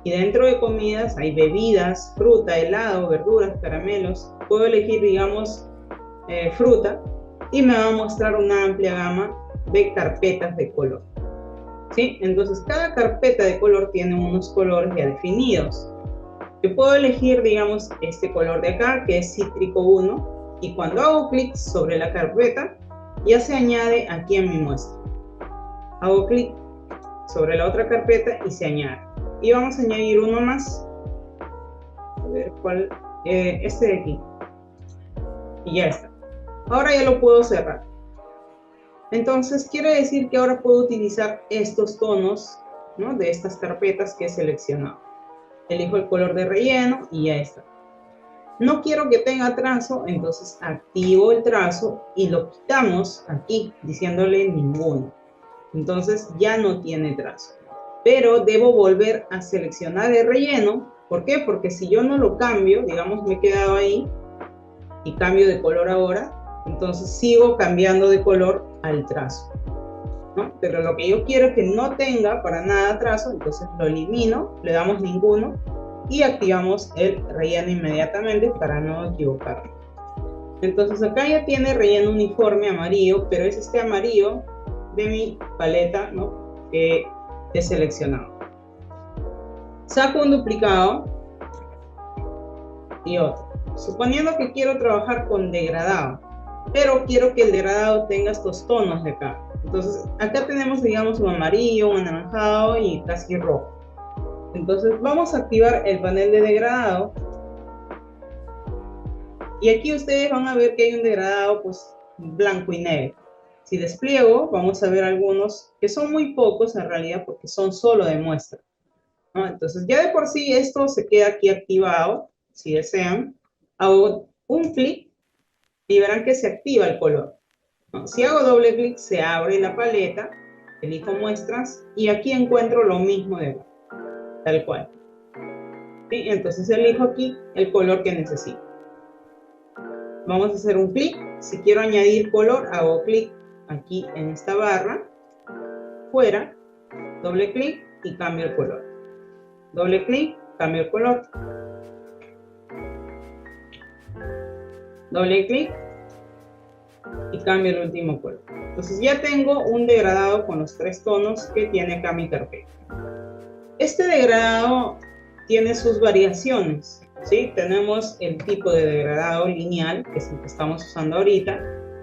Y dentro de comidas hay bebidas, fruta, helado, verduras, caramelos. Puedo elegir, digamos, fruta y me va a mostrar una amplia gama de carpetas de color. ¿Sí? Entonces, cada carpeta de color tiene unos colores ya definidos. Yo puedo elegir, digamos, este color de acá, que es cítrico 1, y cuando hago clic sobre la carpeta, ya se añade aquí en mi muestra. Hago clic sobre la otra carpeta y se añade. Y vamos a añadir uno más. A ver cuál, este de aquí. Y ya está. Ahora ya lo puedo cerrar. Entonces quiere decir que ahora puedo utilizar estos tonos, ¿no?, de estas carpetas que he seleccionado. Elijo el color de relleno y ya está. No quiero que tenga trazo, entonces activo el trazo y lo quitamos aquí, diciéndole ninguno. Entonces ya no tiene trazo. Pero debo volver a seleccionar el relleno. ¿Por qué? Porque si yo no lo cambio, digamos me he quedado ahí y cambio de color ahora, entonces sigo cambiando de color al trazo, ¿no? Pero lo que yo quiero es que no tenga para nada trazo, entonces lo elimino, le damos ninguno y activamos el relleno inmediatamente para no equivocarnos. Entonces acá ya tiene relleno uniforme amarillo, pero es este amarillo de mi paleta, ¿no?, que he seleccionado. Saco un duplicado y otro. Suponiendo que quiero trabajar con degradado, pero quiero que el degradado tenga estos tonos de acá. Entonces acá tenemos, digamos, un amarillo, un anaranjado y casi rojo. Entonces vamos a activar el panel de degradado. Y aquí ustedes van a ver que hay un degradado pues blanco y negro. Si despliego, vamos a ver algunos que son muy pocos en realidad porque son solo de muestra, ¿no? Entonces ya de por sí esto se queda aquí activado. Si desean, hago un clic y verán que se activa el color, ¿no? Si hago doble clic, se abre la paleta, elijo muestras y aquí encuentro lo mismo de abajo, tal cual. ¿Sí? Entonces elijo aquí el color que necesito. Vamos a hacer un clic. Si quiero añadir color, hago clic aquí en esta barra, fuera, doble clic y cambio el color. Doble clic, cambio el color. Doble clic y cambio el último color. Entonces ya tengo un degradado con los 3 tonos que tiene acá mi carpeta. Este degradado tiene sus variaciones, ¿sí? Tenemos el tipo de degradado lineal, que es el que estamos usando ahorita.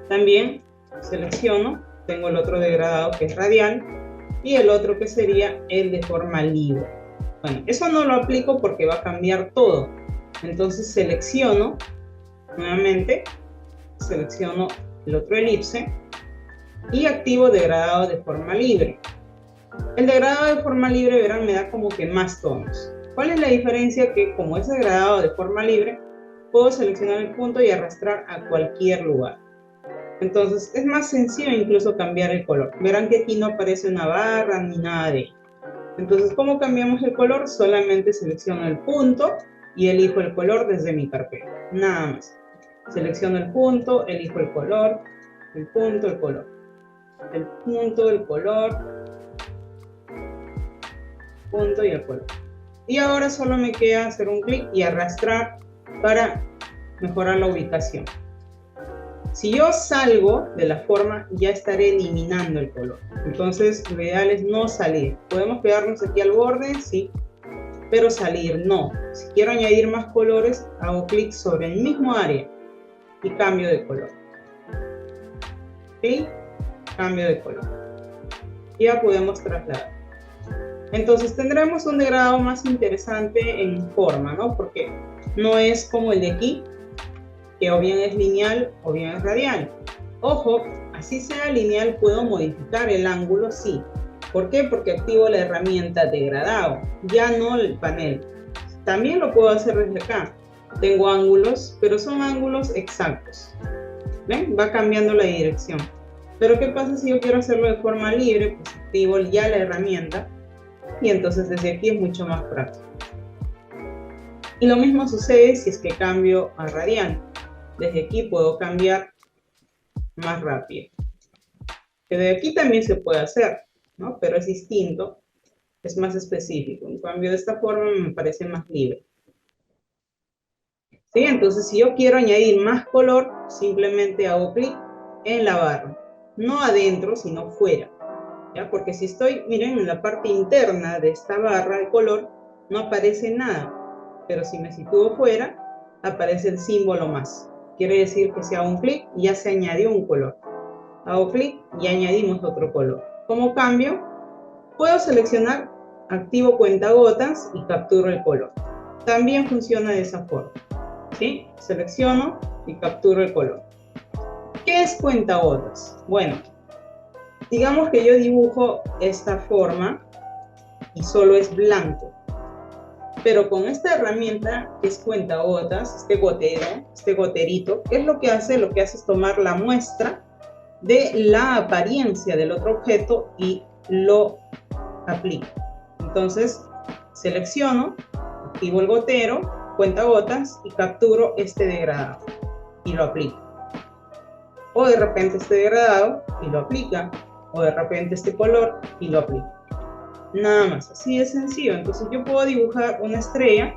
También selecciono, tengo el otro degradado que es radial y el otro que sería el de forma libre. Bueno, eso no lo aplico porque va a cambiar todo. Entonces selecciono nuevamente, selecciono el otro elipse y activo degradado de forma libre. El degradado de forma libre, verán, me da como que más tonos. ¿Cuál es la diferencia? Que como es degradado de forma libre, puedo seleccionar el punto y arrastrar a cualquier lugar. Entonces es más sencillo incluso cambiar el color. Verán que aquí no aparece una barra ni nada de ello. Entonces, ¿cómo cambiamos el color? Solamente selecciono el punto y elijo el color desde mi carpeta. Nada más. Selecciono el punto, elijo el color, el punto, el color. El punto, el color, punto y el color. Y ahora solo me queda hacer un clic y arrastrar para mejorar la ubicación. Si yo salgo de la forma, ya estaré eliminando el color. Entonces, lo ideal es no salir. ¿Podemos pegarnos aquí al borde? Sí. Pero salir no. Si quiero añadir más colores, hago clic sobre el mismo área y cambio de color. ¿Sí? Cambio de color. Ya podemos trasladar. Entonces tendremos un degradado más interesante en forma, ¿no? Porque no es como el de aquí, que o bien es lineal o bien es radial. Ojo, así sea lineal, puedo modificar el ángulo, sí. ¿Por qué? Porque activo la herramienta degradado, ya no el panel. También lo puedo hacer desde acá. Tengo ángulos, pero son ángulos exactos. ¿Ven? Va cambiando la dirección. Pero ¿qué pasa si yo quiero hacerlo de forma libre? Pues activo ya la herramienta y entonces desde aquí es mucho más práctico. Y lo mismo sucede si es que cambio a radial. Desde aquí puedo cambiar más rápido. Que de aquí también se puede hacer, ¿no? Pero es distinto es más específico. En cambio, de esta forma me parece más libre. ¿Sí? Entonces, si yo quiero añadir más color, simplemente hago clic en la barra. No adentro, sino fuera. ¿Ya? Porque si estoy, miren, en la parte interna de esta barra de color, no aparece nada. Pero si me sitúo fuera, aparece el símbolo más. Quiere decir que si hago un clic, ya se añadió un color. Hago clic y añadimos otro color. ¿Cómo cambio? Puedo seleccionar, activo cuentagotas y capturo el color. También funciona de esa forma. ¿Sí? Selecciono y capturo el color. ¿Qué es cuentagotas? Bueno, digamos que yo dibujo esta forma y solo es blanco. Pero con esta herramienta que es cuentagotas, este gotero, este goterito, ¿qué es lo que hace? Lo que hace es tomar la muestra de la apariencia del otro objeto y lo aplico. Entonces, selecciono, activo el gotero, cuentagotas y capturo este degradado y lo aplico. O de repente este degradado y lo aplica, o de repente este color y lo aplica. Nada más, así de sencillo. Entonces yo puedo dibujar una estrella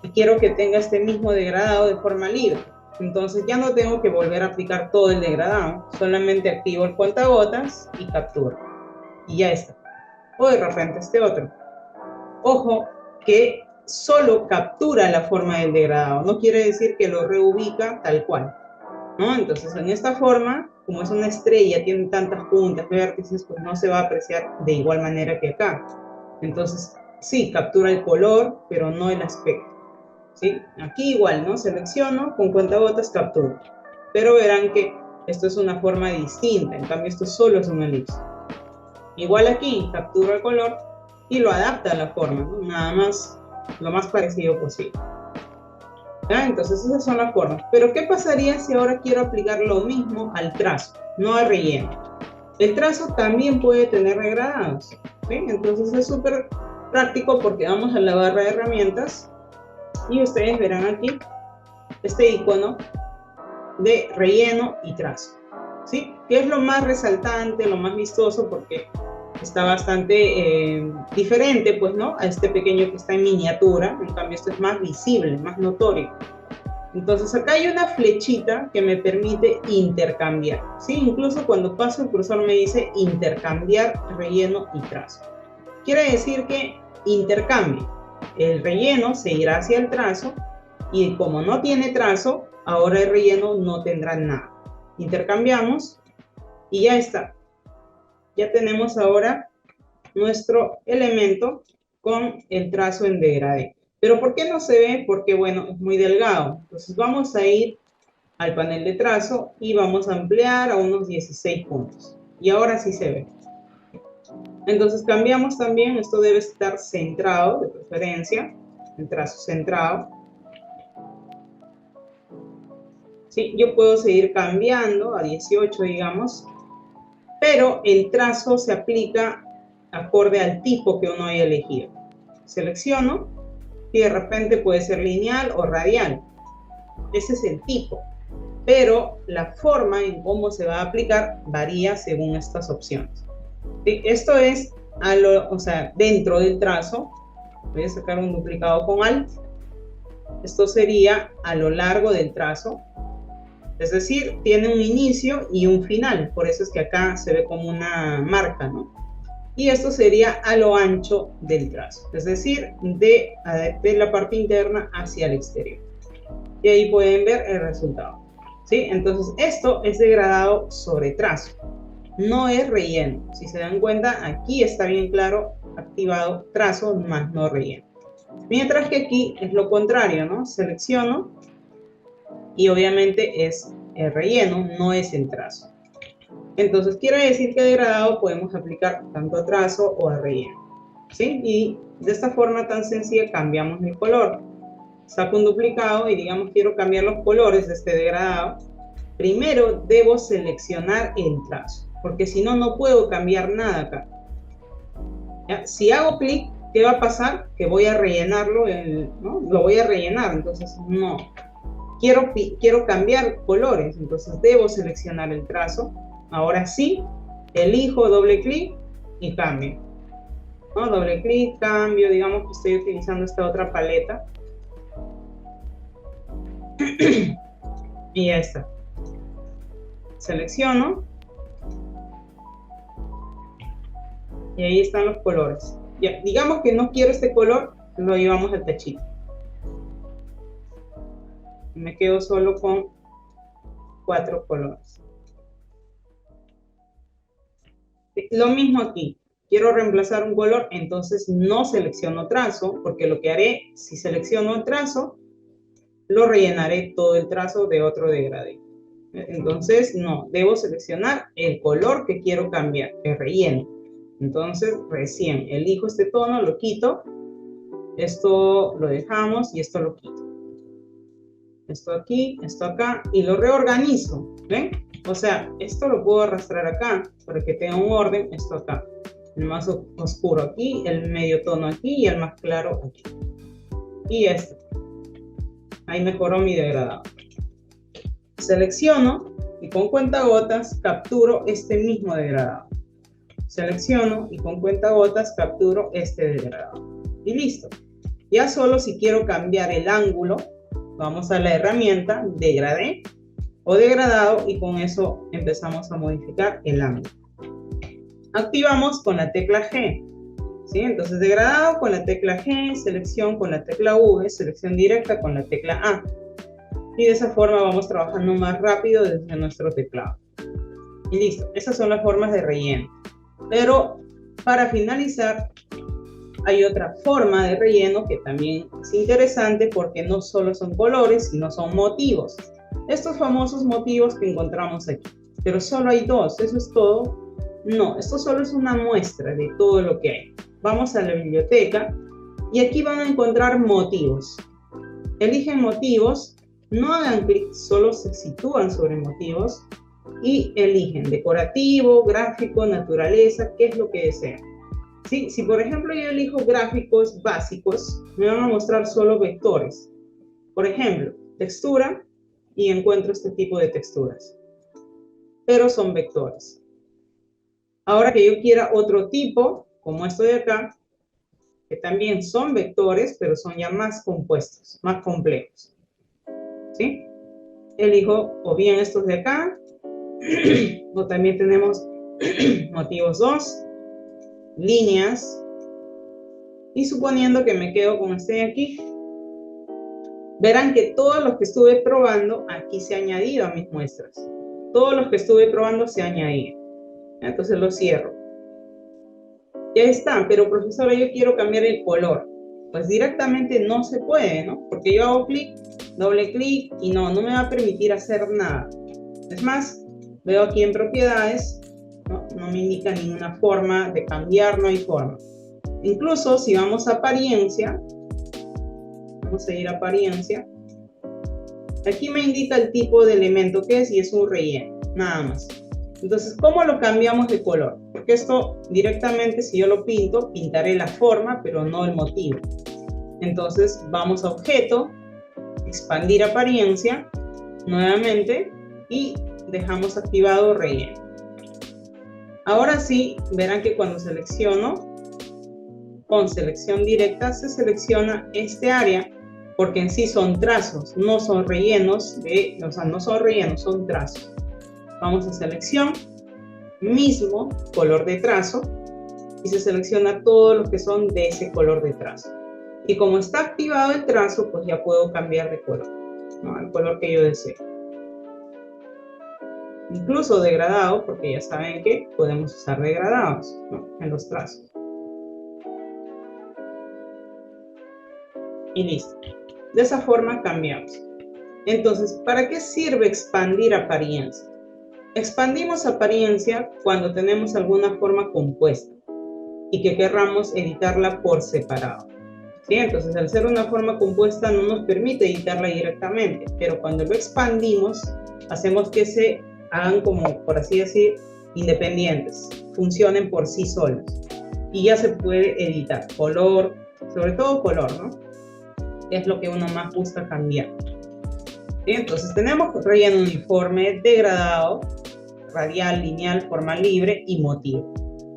y quiero que tenga este mismo degradado de forma libre. Entonces ya no tengo que volver a aplicar todo el degradado, solamente activo el cuentagotas y capturo. Y ya está. O de repente este otro. Ojo que solo captura la forma del degradado, no quiere decir que lo reubica tal cual, ¿no? Entonces en esta forma, como es una estrella, tiene tantas puntas, vértices, pues no se va a apreciar de igual manera que acá. Entonces sí, captura el color, pero no el aspecto. ¿Sí? Aquí igual, ¿no? Selecciono, con cuentagotas capturo. Pero verán que esto es una forma distinta, en cambio esto solo es una elipse. Igual aquí, capturo el color y lo adapta a la forma, ¿no? Nada más, lo más parecido posible. ¿Ya? Entonces esas son las formas. Pero ¿qué pasaría si ahora quiero aplicar lo mismo al trazo, no al relleno? El trazo también puede tener degradados, ¿sí? Entonces es súper práctico porque vamos a la barra de herramientas y ustedes verán aquí este icono de relleno y trazo, ¿sí? Que es lo más resaltante, lo más vistoso porque está bastante diferente, pues, ¿no? A este pequeño que está en miniatura. En cambio esto es más visible, más notorio. Entonces acá hay una flechita que me permite intercambiar, ¿sí? Incluso cuando paso el cursor me dice intercambiar relleno y trazo. Quiere decir que intercambio. El relleno se irá hacia el trazo y como no tiene trazo, ahora el relleno no tendrá nada. Intercambiamos y ya está. Ya tenemos ahora nuestro elemento con el trazo en degradé. Pero ¿por qué no se ve? Porque, bueno, es muy delgado. Entonces vamos a ir al panel de trazo y vamos a ampliar a unos 16 puntos. Y ahora sí se ve. Entonces cambiamos también, esto debe estar centrado, de preferencia, el trazo centrado. ¿Sí? Yo puedo seguir cambiando a 18, digamos, pero el trazo se aplica acorde al tipo que uno haya elegido. Selecciono y de repente puede ser lineal o radial. Ese es el tipo, pero la forma en cómo se va a aplicar varía según estas opciones. ¿Sí? Esto es dentro del trazo. Voy a sacar un duplicado con Alt. Esto sería a lo largo del trazo. Es decir, tiene un inicio y un final. Por eso es que acá se ve como una marca, ¿no? Y esto sería a lo ancho del trazo. Es decir, de la parte interna hacia el exterior. Y ahí pueden ver el resultado. ¿Sí? Entonces, esto es degradado sobre trazo. No es relleno. Si se dan cuenta, aquí está bien claro, activado trazo más no relleno. Mientras que aquí es lo contrario, ¿no? Selecciono y obviamente es el relleno, no es el trazo. Entonces quiere decir que degradado podemos aplicar tanto a trazo o a relleno. ¿Sí? Y de esta forma tan sencilla cambiamos el color. Saco un duplicado y digamos quiero cambiar los colores de este degradado. Primero debo seleccionar el trazo, porque si no, no puedo cambiar nada acá. ¿Ya? Si hago clic, ¿qué va a pasar? Que voy a rellenarlo, ¿no? Lo voy a rellenar, entonces no. Quiero cambiar colores, entonces debo seleccionar el trazo. Ahora sí, elijo doble clic y cambio. ¿no? Doble clic, cambio, digamos que estoy utilizando esta otra paleta. Y ya está. Selecciono. Y ahí están los colores. Ya, digamos que no quiero este color, lo llevamos al tachito. Me quedo solo con 4 colores. Lo mismo aquí. Quiero reemplazar un color, entonces no selecciono trazo, porque lo que haré, si selecciono el trazo, lo rellenaré todo el trazo de otro degradé. Entonces, no, debo seleccionar el color que quiero cambiar, el relleno. Entonces, recién elijo este tono, lo quito, esto lo dejamos y esto lo quito. Esto aquí, esto acá, y lo reorganizo, ¿ven? O sea, esto lo puedo arrastrar acá, para que tenga un orden, esto acá. El más oscuro aquí, el medio tono aquí y el más claro aquí. Y esto. Ahí mejoró mi degradado. Selecciono y con cuentagotas capturo este mismo degradado. Selecciono y con cuentagotas capturo este degradado. Y listo. Ya solo si quiero cambiar el ángulo, vamos a la herramienta degradé o degradado y con eso empezamos a modificar el ángulo. Activamos con la tecla G. ¿Sí? Entonces degradado con la tecla G, selección con la tecla V, selección directa con la tecla A. Y de esa forma vamos trabajando más rápido desde nuestro teclado. Y listo, esas son las formas de relleno. Pero para finalizar, hay otra forma de relleno que también es interesante porque no solo son colores, sino son motivos. Estos famosos motivos que encontramos aquí. Pero solo hay dos, ¿eso es todo? No, esto solo es una muestra de todo lo que hay. Vamos a la biblioteca y aquí van a encontrar motivos. Eligen motivos, no hagan clic, solo se sitúan sobre motivos y eligen decorativo, gráfico, naturaleza, qué es lo que desean. ¿Sí? Si por ejemplo yo elijo gráficos básicos, me van a mostrar solo vectores. Por ejemplo, textura y encuentro este tipo de texturas. Pero son vectores. Ahora que yo quiera otro tipo, como esto de acá, que también son vectores, pero son ya más compuestos, más complejos. ¿Sí? Elijo o bien estos de acá, o también tenemos motivos 2, líneas, y suponiendo que me quedo con este de aquí, verán que todos los que estuve probando, aquí se ha añadido a mis muestras. Todos los que estuve probando se añadían. Entonces los cierro. Ya están, pero profesora, yo quiero cambiar el color. Pues directamente no se puede, ¿no? Porque yo hago clic, doble clic y no me va a permitir hacer nada. Es más, veo aquí en propiedades, no me indica ninguna forma de cambiar, no hay forma. Incluso si vamos a apariencia, vamos a ir a apariencia, aquí me indica el tipo de elemento que es y es un relleno, nada más. Entonces, ¿cómo lo cambiamos de color? Porque esto directamente, si yo lo pinto, pintaré la forma, pero no el motivo. Entonces, vamos a objeto, expandir apariencia, nuevamente, y dejamos activado relleno. Ahora sí, verán que cuando selecciono, con selección directa, se selecciona este área, porque en sí son trazos, no son rellenos, no son rellenos, son trazos. Vamos a selección, mismo color de trazo, y se selecciona todo lo que son de ese color de trazo. Y como está activado el trazo, pues ya puedo cambiar de color, ¿no? Al color que yo desee. Incluso degradado, porque ya saben que podemos usar degradados, ¿no? En los trazos. Y listo. De esa forma cambiamos. Entonces, ¿para qué sirve expandir apariencia? Expandimos apariencia cuando tenemos alguna forma compuesta y que querramos editarla por separado. ¿Sí? Entonces, al ser una forma compuesta no nos permite editarla directamente, pero cuando lo expandimos, hacemos que se hagan como, por así decir, independientes, funcionen por sí solos. Y ya se puede editar color, sobre todo color, ¿no? Es lo que uno más busca cambiar. ¿Sí? Entonces, tenemos relleno uniforme, degradado, radial, lineal, forma libre y motivo.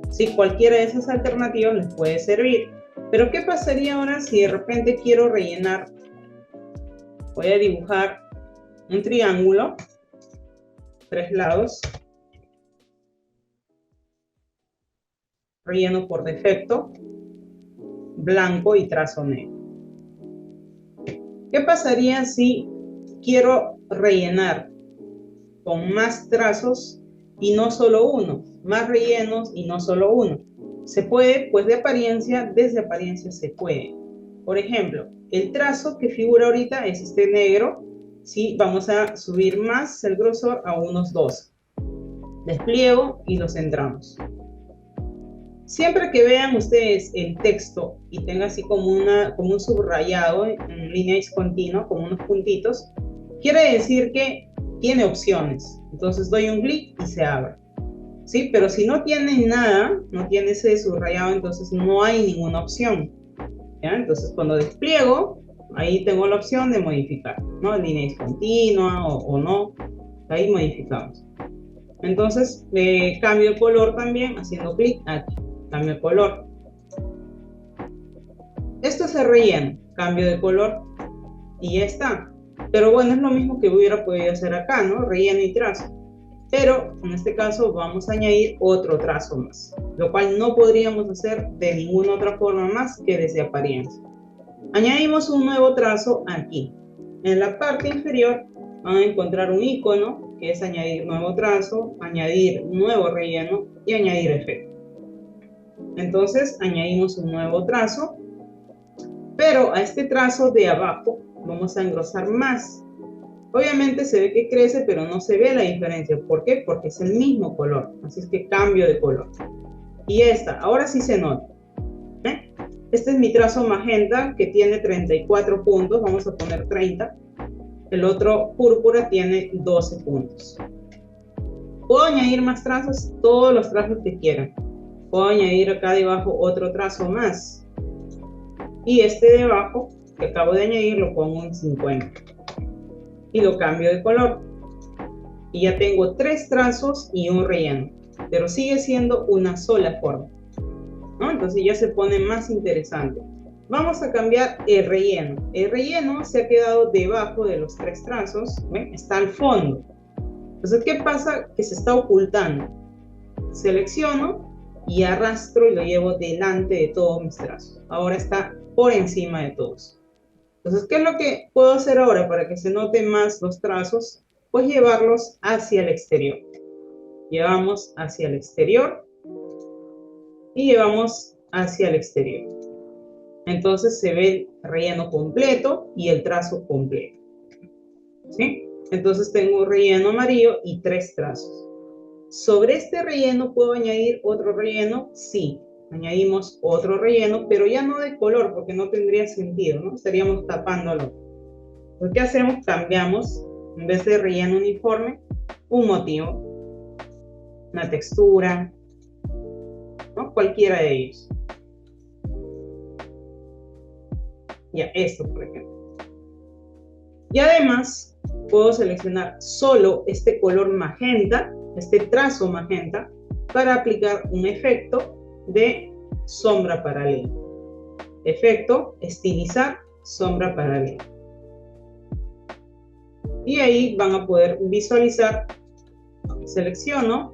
Sí, cualquiera de esas alternativas les puede servir. Pero ¿qué pasaría ahora si de repente quiero rellenar? Voy a dibujar un triángulo, 3 lados, relleno por defecto, blanco y trazo negro. ¿Qué pasaría si quiero rellenar con más trazos y no solo uno? Más rellenos y no solo uno. ¿Se puede? Pues desde apariencia se puede. Por ejemplo, el trazo que figura ahorita es este negro. Sí, vamos a subir más el grosor a unos 12. Despliego y lo centramos. Siempre que vean ustedes el texto y tenga así como un subrayado en línea discontinua, como unos puntitos, quiere decir que tiene opciones. Entonces doy un clic y se abre. ¿Sí? Pero si no tiene nada, no tiene ese subrayado, entonces no hay ninguna opción. ¿Ya? Entonces cuando despliego, ahí tengo la opción de modificar, ¿no? Línea discontinua o no. Ahí modificamos. Entonces cambio el color también haciendo clic aquí. Cambio el color. Esto es el relleno. Cambio de color y ya está. Pero bueno, es lo mismo que hubiera podido hacer acá, ¿no? Relleno y trazo. Pero en este caso vamos a añadir otro trazo más, lo cual no podríamos hacer de ninguna otra forma más que desde apariencia. Añadimos un nuevo trazo aquí. En la parte inferior van a encontrar un icono que es añadir nuevo trazo, añadir nuevo relleno y añadir efecto. Entonces añadimos un nuevo trazo, pero a este trazo de abajo vamos a engrosar más. Obviamente se ve que crece, pero no se ve la diferencia. ¿Por qué? Porque es el mismo color. Así es que cambio de color. Y esta, ahora sí se nota. Este es mi trazo magenta, que tiene 34 puntos. Vamos a poner 30. El otro púrpura tiene 12 puntos. Puedo añadir más trazos, todos los trazos que quieran. Puedo añadir acá debajo otro trazo más. Y este de abajo, que acabo de añadir, lo pongo en 50. Y lo cambio de color. Y ya tengo 3 trazos y un relleno. Pero sigue siendo una sola forma, ¿no? Entonces ya se pone más interesante. Vamos a cambiar el relleno. El relleno se ha quedado debajo de los 3 trazos. ¿Ven? Está al fondo. Entonces, ¿qué pasa? Que se está ocultando. Selecciono y arrastro y lo llevo delante de todos mis trazos. Ahora está por encima de todos. Entonces, ¿qué es lo que puedo hacer ahora para que se noten más los trazos? Pues llevarlos hacia el exterior. Llevamos hacia el exterior y llevamos hacia el exterior. Entonces se ve el relleno completo y el trazo completo. ¿Sí? Entonces tengo un relleno amarillo y 3 trazos. ¿Sobre este relleno puedo añadir otro relleno? Sí. Añadimos otro relleno, pero ya no de color, porque no tendría sentido, ¿no? Estaríamos tapándolo. Entonces, ¿qué hacemos? Cambiamos, en vez de relleno uniforme, un motivo, una textura, ¿no? Cualquiera de ellos. Ya, esto, por ejemplo. Y además, puedo seleccionar solo este color magenta, este trazo magenta, para aplicar un efecto de sombra paralela. Efecto, estilizar, sombra paralela. Y ahí van a poder visualizar. Selecciono,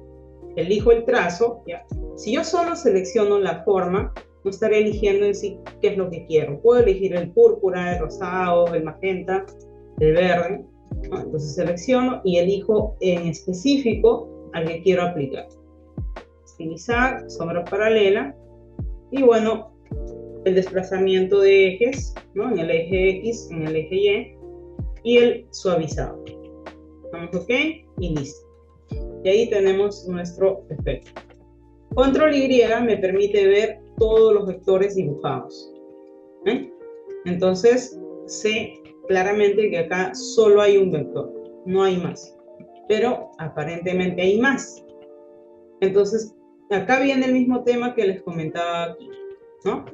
elijo el trazo. ¿Ya? Si yo solo selecciono la forma, no estaré eligiendo en sí qué es lo que quiero. Puedo elegir el púrpura, el rosado, el magenta, el verde, ¿no? Entonces selecciono y elijo en específico al que quiero aplicar. Estilizar, sombra paralela. Y bueno, el desplazamiento de ejes, ¿no? En el eje X, en el eje Y. Y el suavizado. Damos OK y listo. Y ahí tenemos nuestro efecto. Control Y me permite ver todos los vectores dibujados. Entonces sé claramente que acá solo hay un vector, no hay más. Pero aparentemente hay más. Entonces acá viene el mismo tema que les comentaba aquí, ¿no?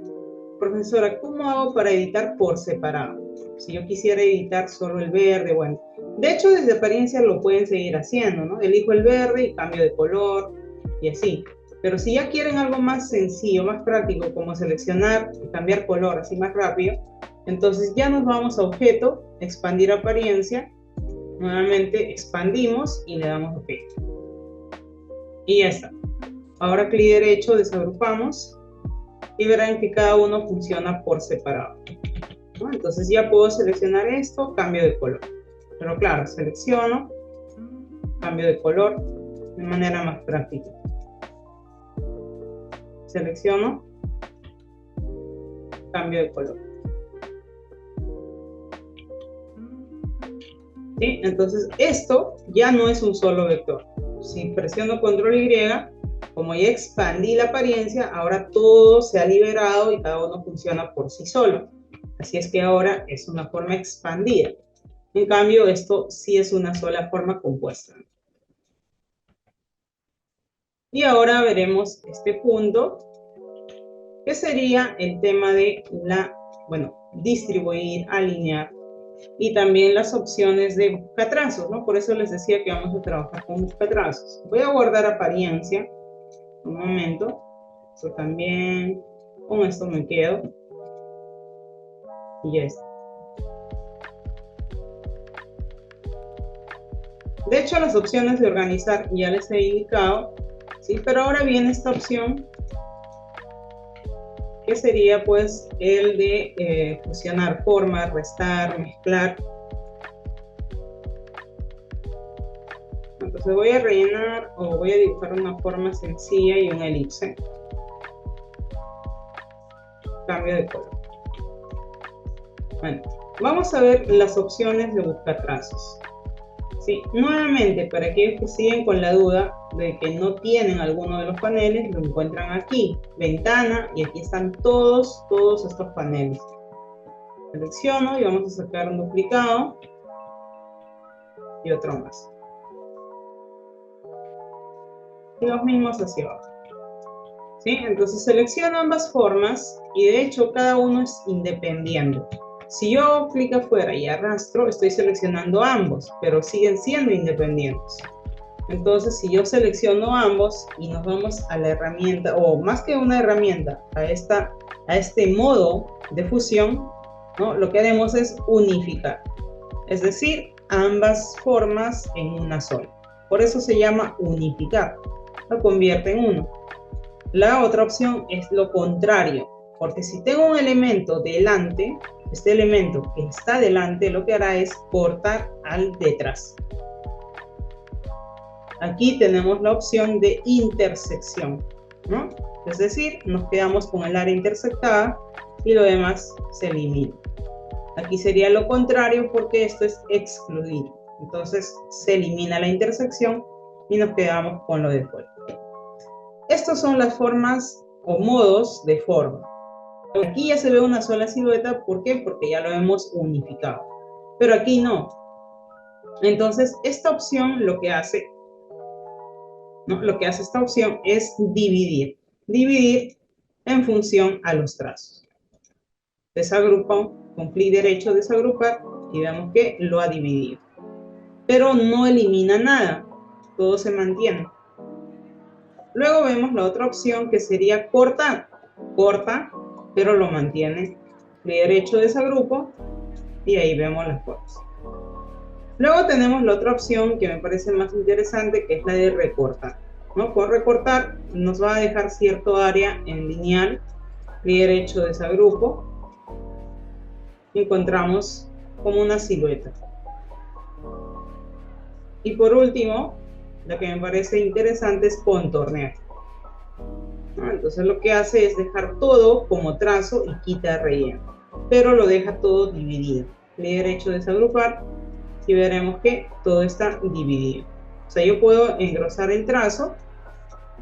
Profesora, ¿cómo hago para editar por separado? Si yo quisiera editar solo el verde, bueno. De hecho, desde apariencia lo pueden seguir haciendo, ¿no? Elijo el verde y cambio de color y así. Pero si ya quieren algo más sencillo, más práctico, como seleccionar y cambiar color así más rápido, entonces ya nos vamos a objeto, expandir apariencia, nuevamente expandimos y le damos OK. Y ya está. Ahora clic derecho, desagrupamos y verán que cada uno funciona por separado, ¿no? Entonces ya puedo seleccionar esto, cambio de color. Pero claro, selecciono, cambio de color de manera más práctica. Selecciono, cambio de color. ¿Sí? Entonces esto ya no es un solo vector. Si presiono control Y, como ya expandí la apariencia, ahora todo se ha liberado y cada uno funciona por sí solo. Así es que ahora es una forma expandida. En cambio, esto sí es una sola forma compuesta. Y ahora veremos este punto, que sería el tema de distribuir, alinear, y también las opciones de buscatrazos, ¿no? Por eso les decía que vamos a trabajar con buscatrazos. Voy a guardar apariencia, un momento, esto también, con esto me quedo, y ya está. De hecho, las opciones de organizar ya les he indicado, ¿sí? Pero ahora viene esta opción, que sería pues el de fusionar formas, restar, mezclar. Entonces voy a rellenar o voy a dibujar una forma sencilla y una elipse. Cambio de color. Bueno, vamos a ver las opciones de buscatrazos. Sí, nuevamente, para aquellos que siguen con la duda de que no tienen alguno de los paneles, lo encuentran aquí, ventana, y aquí están todos estos paneles. Selecciono y vamos a sacar un duplicado y otro más. Y los mismos hacia abajo. ¿Sí? Entonces selecciono ambas formas y de hecho cada uno es independiente. Si yo hago clic afuera y arrastro, estoy seleccionando ambos, pero siguen siendo independientes. Entonces, si yo selecciono ambos y nos vamos a la herramienta, o más que una herramienta, a este modo de fusión, ¿no? Lo que haremos es unificar. Es decir, ambas formas en una sola. Por eso se llama unificar. Lo convierte en uno. La otra opción es lo contrario, porque si tengo un elemento delante, este elemento que está delante lo que hará es cortar al detrás. Aquí tenemos la opción de intersección, ¿no? Es decir, nos quedamos con el área intersectada y lo demás se elimina. Aquí sería lo contrario porque esto es excluir. Entonces se elimina la intersección y nos quedamos con lo de fuera. Estas son las formas o modos de forma. Aquí ya se ve una sola silueta, ¿por qué? Porque ya lo hemos unificado. Pero aquí no. Entonces, esta opción lo que hace, ¿no? Lo que hace esta opción es dividir. Dividir en función a los trazos. Desagrupo, con clic derecho, desagrupar, y vemos que lo ha dividido. Pero no elimina nada, todo se mantiene. Luego vemos la otra opción que sería cortar. Corta, pero lo mantiene. Clic derecho, desagrupo, y ahí vemos las formas. Luego tenemos la otra opción que me parece más interesante, que es la de recortar, ¿no? Con recortar nos va a dejar cierto área en lineal. Clic derecho, desagrupo, y encontramos como una silueta. Y por último, lo que me parece interesante es contornear, ¿no? Entonces lo que hace es dejar todo como trazo y quita relleno, pero lo deja todo dividido. Clic derecho, desagrupar, y veremos que todo está dividido. O sea, yo puedo engrosar el trazo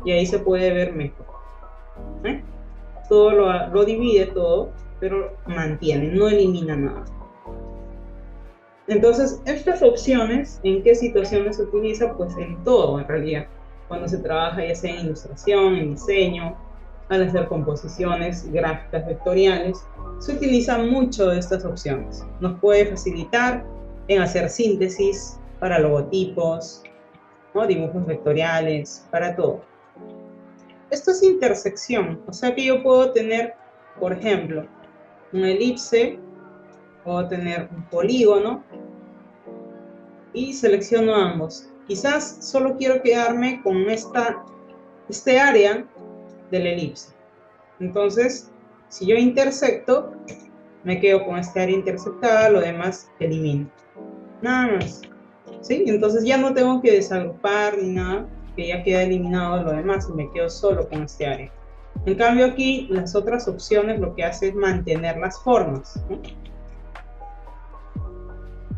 y ahí se puede ver mejor. Todo lo divide todo, pero mantiene, no elimina nada. Entonces, estas opciones, ¿en qué situaciones se utiliza? Pues en todo, en realidad. Cuando se trabaja ya sea en ilustración, en diseño, al hacer composiciones gráficas vectoriales, se utiliza mucho de estas opciones. Nos puede facilitar en hacer síntesis para logotipos, ¿no? Dibujos vectoriales, para todo. Esto es intersección, o sea que yo puedo tener, por ejemplo, un elipse, puedo tener un polígono y selecciono ambos. Quizás solo quiero quedarme con este área del elipse. Entonces, si yo intersecto, me quedo con esta área intersectada, lo demás elimino. Nada más. ¿Sí? Entonces ya no tengo que desagrupar ni nada, que ya queda eliminado lo demás y me quedo solo con este área. En cambio aquí, las otras opciones lo que hace es mantener las formas, ¿no?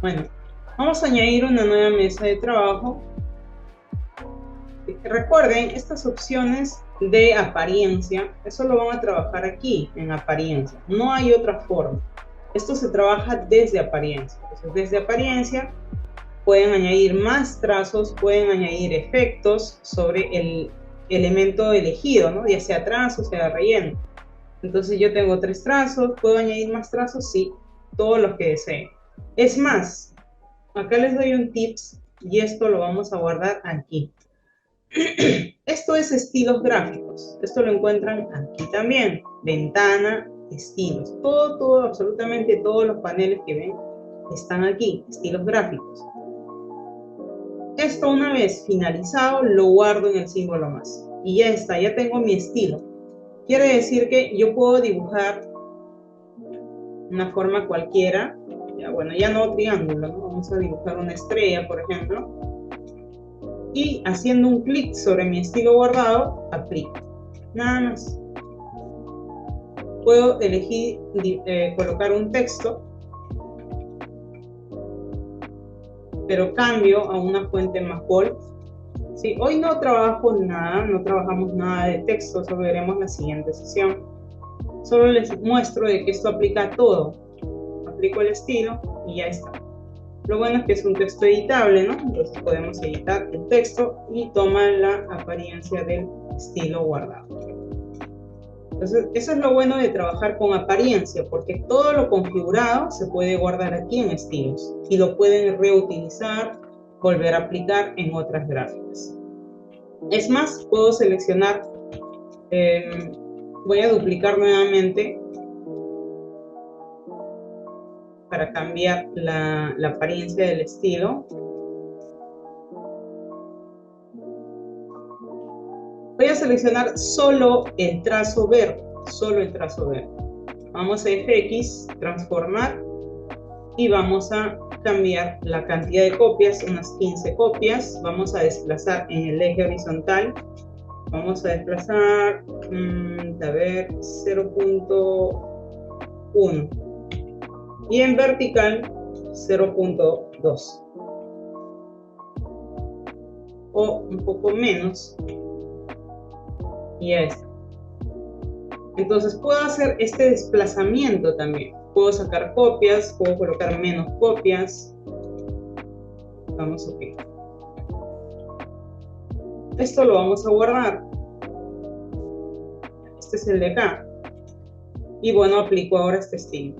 Bueno, vamos a añadir una nueva mesa de trabajo. Recuerden, estas opciones de apariencia, eso lo van a trabajar aquí, en apariencia. No hay otra forma. Esto se trabaja desde apariencia. Entonces, desde apariencia pueden añadir más trazos, pueden añadir efectos sobre el elemento elegido, ¿no? Ya sea trazo, sea relleno. Entonces yo tengo 3 trazos, ¿puedo añadir más trazos? Sí, todos los que deseen. Es más, acá les doy un tips y esto lo vamos a guardar aquí. Esto es estilos gráficos. Esto lo encuentran aquí también. Ventana, estilos. Todo, absolutamente todos los paneles que ven están aquí. Estilos gráficos. Esto una vez finalizado lo guardo en el símbolo más. Y ya está, ya tengo mi estilo. Quiere decir que yo puedo dibujar una forma cualquiera. Ya, bueno, ya no triángulo, ¿no? Vamos a dibujar una estrella, por ejemplo. Y haciendo un clic sobre mi estilo guardado, aplico. Nada más. Puedo elegir colocar un texto, pero cambio a una fuente más bold. Sí, hoy no trabajo nada, no trabajamos nada de texto, eso lo veremos en la siguiente sesión. Solo les muestro de que esto aplica a todo. Aplico el estilo y ya está. Lo bueno es que es un texto editable, ¿no? Entonces podemos editar el texto y toma la apariencia del estilo guardado. Entonces, eso es lo bueno de trabajar con apariencia, porque todo lo configurado se puede guardar aquí en estilos y lo pueden reutilizar, volver a aplicar en otras gráficas. Es más, puedo seleccionar, voy a duplicar nuevamente para cambiar la apariencia del estilo. Voy a seleccionar solo el trazo verde, solo el trazo verde. Vamos a FX, transformar, y vamos a cambiar la cantidad de copias, unas 15 copias. Vamos a desplazar en el eje horizontal, vamos a desplazar, a ver, 0.1. Y en vertical 0.2 o un poco menos, y ya está. Entonces puedo hacer este desplazamiento también, puedo sacar copias, puedo colocar menos copias. Vamos, ok. Esto lo vamos a guardar. Este es el de acá, y bueno, aplico ahora este estilo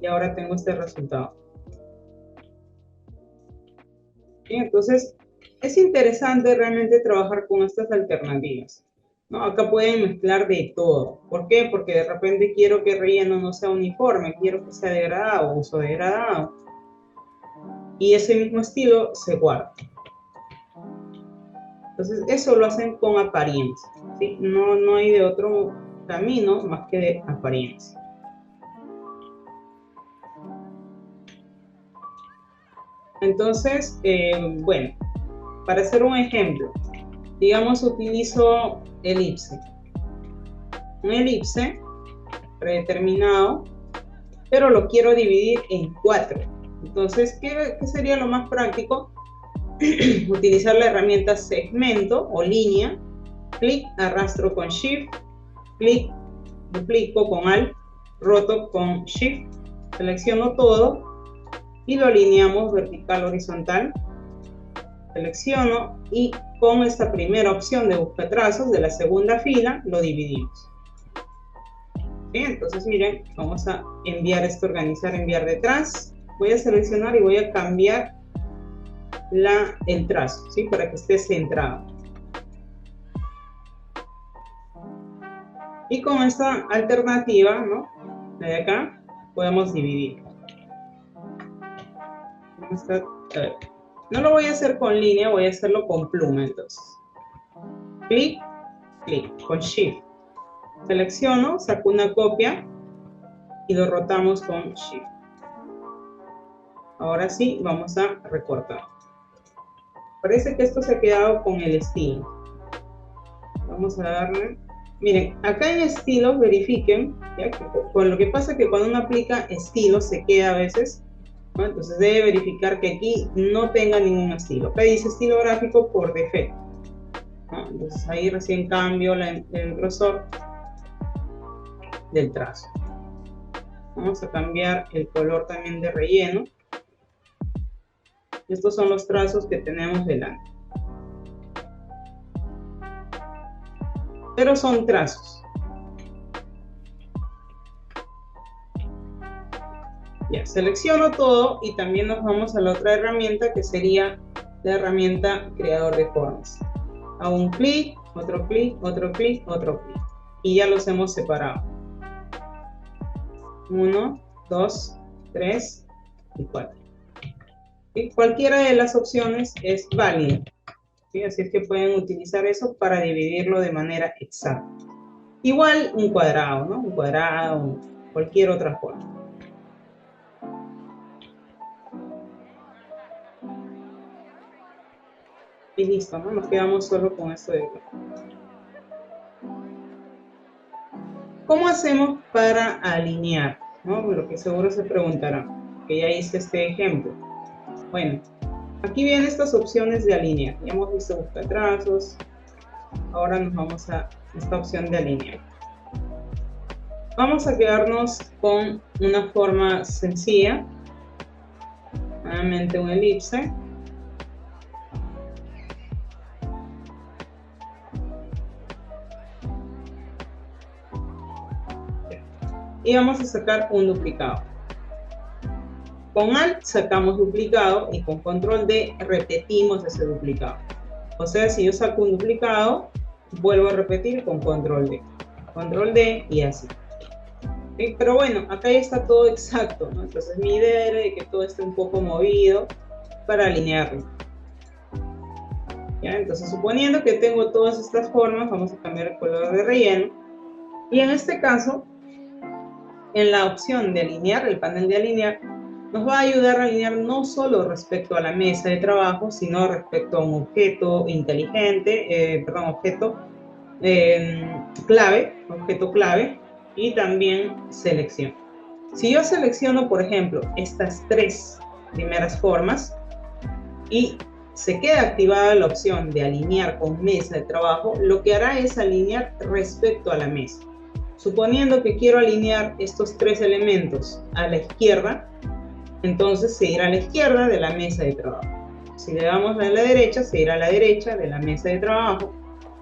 y ahora tengo este resultado. Bien, entonces es interesante realmente trabajar con estas alternativas, ¿no? Acá pueden mezclar de todo. ¿Por qué? Porque de repente quiero que el relleno no sea uniforme, quiero que sea degradado, uso degradado, y ese mismo estilo se guarda. Entonces eso lo hacen con apariencia, ¿sí? No hay de otro camino más que de apariencia. Entonces, bueno, para hacer un ejemplo, digamos utilizo elipse. Un elipse predeterminado, pero lo quiero dividir en 4. Entonces, ¿qué sería lo más práctico? Utilizar la herramienta segmento o línea, clic, arrastro con Shift, clic, duplico con Alt, roto con Shift, selecciono todo y lo alineamos vertical horizontal. Selecciono y con esta primera opción de buscatrazos de la segunda fila lo dividimos. Bien, entonces miren, vamos a enviar esto, organizar, enviar detrás. Voy a seleccionar y voy a cambiar el trazo, ¿sí? Para que esté centrado. Y con esta alternativa, ¿no?, de acá, podemos dividir. A ver, no lo voy a hacer con línea, voy a hacerlo con pluma, entonces. Clic, clic, con Shift. Selecciono, saco una copia y lo rotamos con Shift. Ahora sí, vamos a recortar. Parece que esto se ha quedado con el estilo. Vamos a darle. Miren, acá en estilos verifiquen, ¿ya? Con lo que pasa es que cuando uno aplica estilo se queda a veces, ¿no? Entonces debe verificar que aquí no tenga ningún estilo. Acá dice estilo gráfico por defecto, ¿no? Entonces ahí recién cambio el grosor del trazo. Vamos a cambiar el color también de relleno. Estos son los trazos que tenemos delante. Pero son trazos. Ya, selecciono todo y también nos vamos a la otra herramienta que sería la herramienta creador de formas. Hago un clic, otro clic, otro clic, otro clic. Y ya los hemos separado. 1, 2, 3 y 4. ¿Sí? Cualquiera de las opciones es válida. ¿Sí? Así es que pueden utilizar eso para dividirlo de manera exacta. Igual un cuadrado, ¿no? Un cuadrado, cualquier otra forma. Y listo, ¿no? Nos quedamos solo con esto de acá. ¿Cómo hacemos para alinear? ¿No? Lo que seguro se preguntarán, que ya hice este ejemplo. Bueno, aquí vienen estas opciones de alinear. Ya hemos visto buscar trazos. Ahora nos vamos a esta opción de alinear. Vamos a quedarnos con una forma sencilla. Nuevamente un elipse. Y vamos a sacar un duplicado. Con Alt sacamos duplicado y con Control D repetimos ese duplicado. O sea, si yo saco un duplicado, vuelvo a repetir con Control D. Control D y así. ¿Sí? Pero bueno, acá ya está todo exacto, ¿no? Entonces mi idea era de que todo esté un poco movido para alinearlo. ¿Ya? Entonces suponiendo que tengo todas estas formas, vamos a cambiar el color de relleno. Y en este caso, en la opción de alinear, el panel de alinear, nos va a ayudar a alinear no solo respecto a la mesa de trabajo, sino respecto a un objeto inteligente, objeto clave y también selección. Si yo selecciono, por ejemplo, estas tres primeras formas y se queda activada la opción de alinear con mesa de trabajo, lo que hará es alinear respecto a la mesa. Suponiendo que quiero alinear estos tres elementos a la izquierda, entonces se irá a la izquierda de la mesa de trabajo. Si le damos a la derecha, se irá a la derecha de la mesa de trabajo.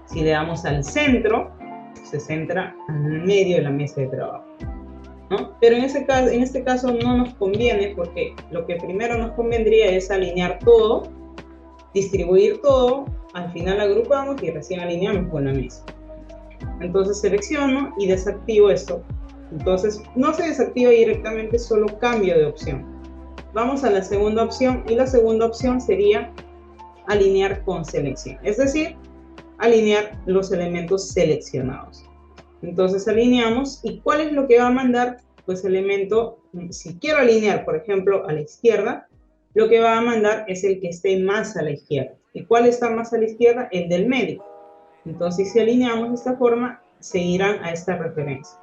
Si le damos al centro, se centra en el medio de la mesa de trabajo, ¿no? Pero en este caso no nos conviene, porque lo que primero nos convendría es alinear todo, distribuir todo, al final agrupamos y recién alineamos con la mesa. Entonces selecciono y desactivo esto. Entonces no se desactiva directamente, solo cambio de opción. Vamos a la segunda opción y la segunda opción sería alinear con selección. Es decir, alinear los elementos seleccionados. Entonces alineamos y ¿cuál es lo que va a mandar? Pues elemento, si quiero alinear por ejemplo a la izquierda, lo que va a mandar es el que esté más a la izquierda. ¿Y cuál está más a la izquierda? El del medio. Entonces si alineamos de esta forma, se irán a esta referencia.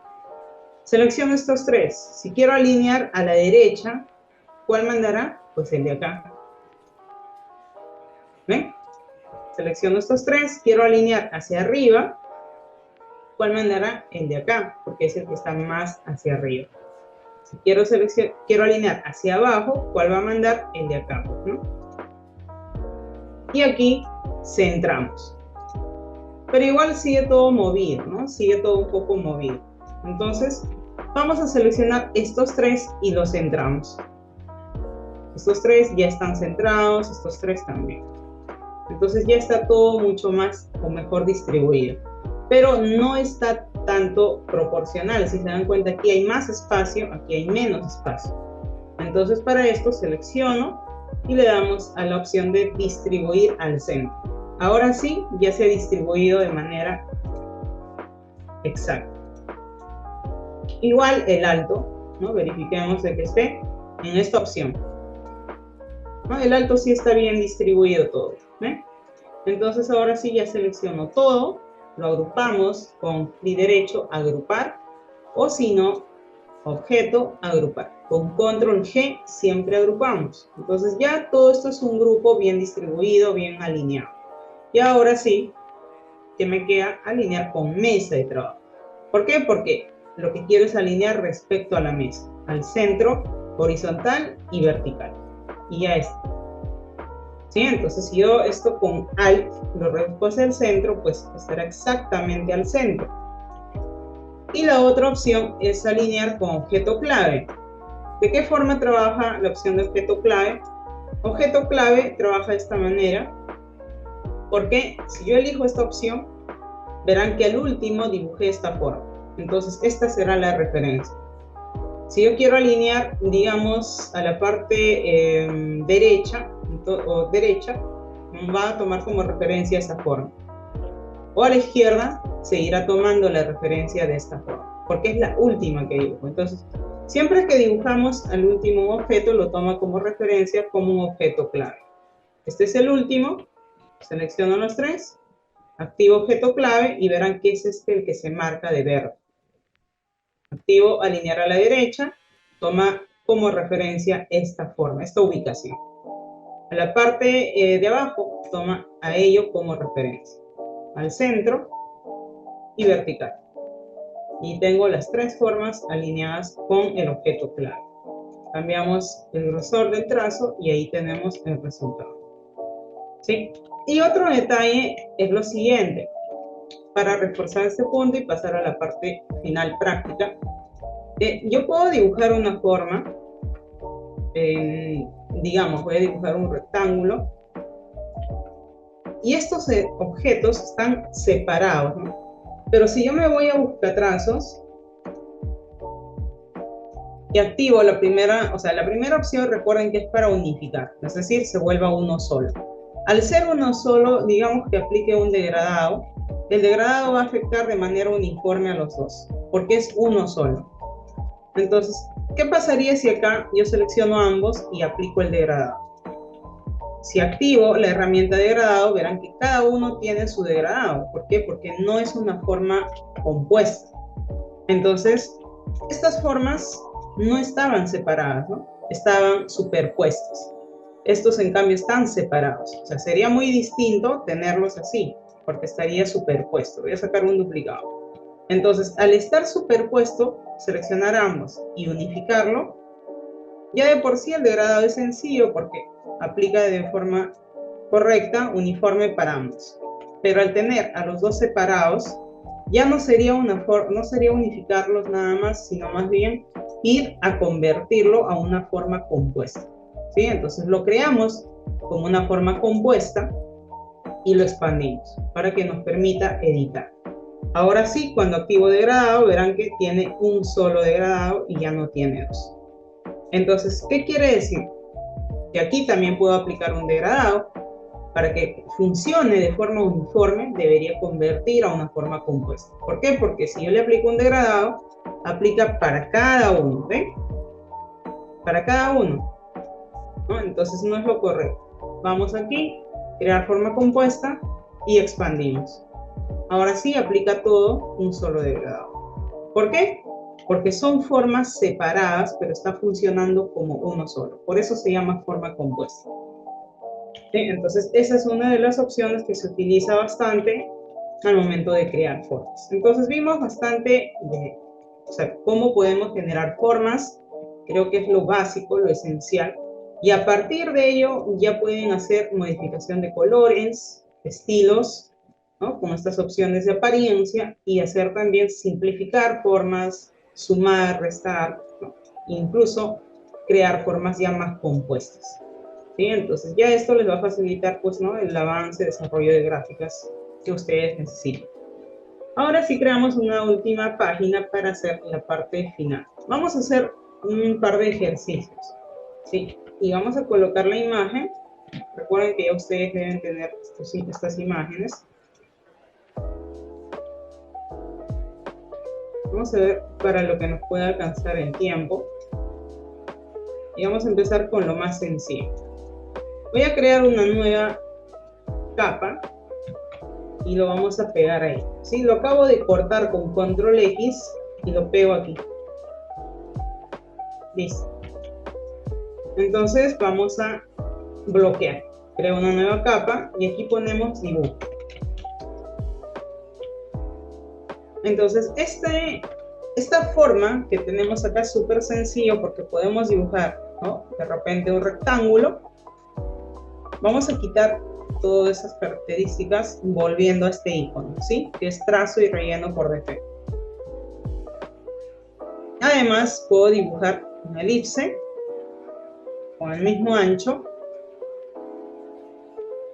Selecciono estos tres. Si quiero alinear a la derecha, ¿cuál mandará? Pues el de acá. ¿Ven? Selecciono estos tres. Quiero alinear hacia arriba, ¿cuál mandará? El de acá, porque es el que está más hacia arriba. Si quiero alinear hacia abajo, ¿cuál va a mandar? El de acá, ¿no? Y aquí centramos. Pero igual sigue todo movido, ¿no? Sigue todo un poco movido. Entonces, vamos a seleccionar estos tres y los centramos. Estos tres ya están centrados, estos tres también. Entonces ya está todo mucho más o mejor distribuido. Pero no está tanto proporcional. Si se dan cuenta, aquí hay más espacio, aquí hay menos espacio. Entonces para esto selecciono y le damos a la opción de distribuir al centro. Ahora sí, ya se ha distribuido de manera exacta. Igual el alto, ¿no? Verifiquemos de que esté en esta opción, ¿no? El alto sí está bien distribuido todo, ¿eh? Entonces ahora sí ya selecciono todo, lo agrupamos con clic derecho, agrupar, o si no, objeto, agrupar. Con control G siempre agrupamos. Entonces ya todo esto es un grupo bien distribuido, bien alineado. Y ahora sí, que me queda alinear con mesa de trabajo. ¿Por qué? Porque lo que quiero es alinear respecto a la mesa, al centro, horizontal y vertical. Y ya está. ¿Sí? Entonces, si yo esto con Alt lo reduzco hacia el centro, pues estará exactamente al centro. Y la otra opción es alinear con objeto clave. ¿De qué forma trabaja la opción de objeto clave? Objeto clave trabaja de esta manera, porque si yo elijo esta opción, verán que al último dibujé esta forma. Entonces, esta será la referencia. Si yo quiero alinear, digamos, a la parte derecha, va a tomar como referencia esta forma. O a la izquierda, seguirá tomando la referencia de esta forma, porque es la última que dibujo. Entonces, siempre que dibujamos al último objeto, lo toma como referencia como un objeto clave. Este es el último, selecciono los tres, activo objeto clave y verán que es este el que se marca de verde. Activo alinear a la derecha, toma como referencia esta forma, esta ubicación. A la parte de abajo, toma a ello como referencia. Al centro y vertical. Y tengo las tres formas alineadas con el objeto clave. Cambiamos el grosor del trazo y ahí tenemos el resultado. ¿Sí? Y otro detalle es lo siguiente. Para reforzar este punto y pasar a la parte final práctica, yo puedo dibujar una forma, digamos, voy a dibujar un rectángulo, y estos objetos están separados, ¿no? Pero si yo me voy a buscatrazos y activo la primera opción, recuerden que es para unificar, es decir, se vuelva uno solo. Al ser uno solo, digamos que aplique un degradado, el degradado va a afectar de manera uniforme a los dos, porque es uno solo. Entonces, ¿qué pasaría si acá yo selecciono ambos y aplico el degradado? Si activo la herramienta degradado, verán que cada uno tiene su degradado. ¿Por qué? Porque no es una forma compuesta. Entonces, estas formas no estaban separadas, ¿no? Estaban superpuestas. Estos, en cambio, están separados. O sea, sería muy distinto tenerlos así, porque estaría superpuesto. Voy a sacar un duplicado. Entonces, al estar superpuesto, seleccionar ambos y unificarlo, ya de por sí el degradado es sencillo porque aplica de forma correcta, uniforme para ambos. Pero al tener a los dos separados, ya no sería unificarlos nada más, sino más bien ir a convertirlo a una forma compuesta. ¿Sí? Entonces lo creamos como una forma compuesta y lo expandimos para que nos permita editar. Ahora sí, cuando activo degradado, verán que tiene un solo degradado y ya no tiene dos. Entonces, ¿qué quiere decir? Que aquí también puedo aplicar un degradado. Para que funcione de forma uniforme, debería convertir a una forma compuesta. ¿Por qué? Porque si yo le aplico un degradado, aplica para cada uno, ¿ven? Para cada uno, ¿no? Entonces no es lo correcto. Vamos aquí, crear forma compuesta y expandimos. Ahora sí aplica todo un solo degradado. ¿Por qué? Porque son formas separadas, pero está funcionando como uno solo. Por eso se llama forma compuesta. ¿Sí? Entonces, esa es una de las opciones que se utiliza bastante al momento de crear formas. Entonces, vimos bastante de cómo podemos generar formas. Creo que es lo básico, lo esencial. Y a partir de ello, ya pueden hacer modificación de colores, estilos, ¿no? Con estas opciones de apariencia y hacer también simplificar formas, sumar, restar, ¿no? Incluso crear formas ya más compuestas. ¿Sí? Entonces ya esto les va a facilitar pues, ¿no? El avance, desarrollo de gráficas que ustedes necesiten. Ahora sí creamos una última página para hacer la parte final. Vamos a hacer un par de ejercicios, ¿sí? Y vamos a colocar la imagen. Recuerden que ya ustedes deben tener estas imágenes. Vamos a ver para lo que nos pueda alcanzar el tiempo. Y vamos a empezar con lo más sencillo. Voy a crear una nueva capa y lo vamos a pegar ahí. ¿Sí? Lo acabo de cortar con control X y lo pego aquí. Listo. Entonces vamos a bloquear. Creo una nueva capa y aquí ponemos dibujo. Entonces esta forma que tenemos acá es súper sencillo porque podemos dibujar, ¿no? De repente un rectángulo. Vamos a quitar todas esas características volviendo a este icono, ¿sí? Que es trazo y relleno por defecto. Además puedo dibujar una elipse con el mismo ancho.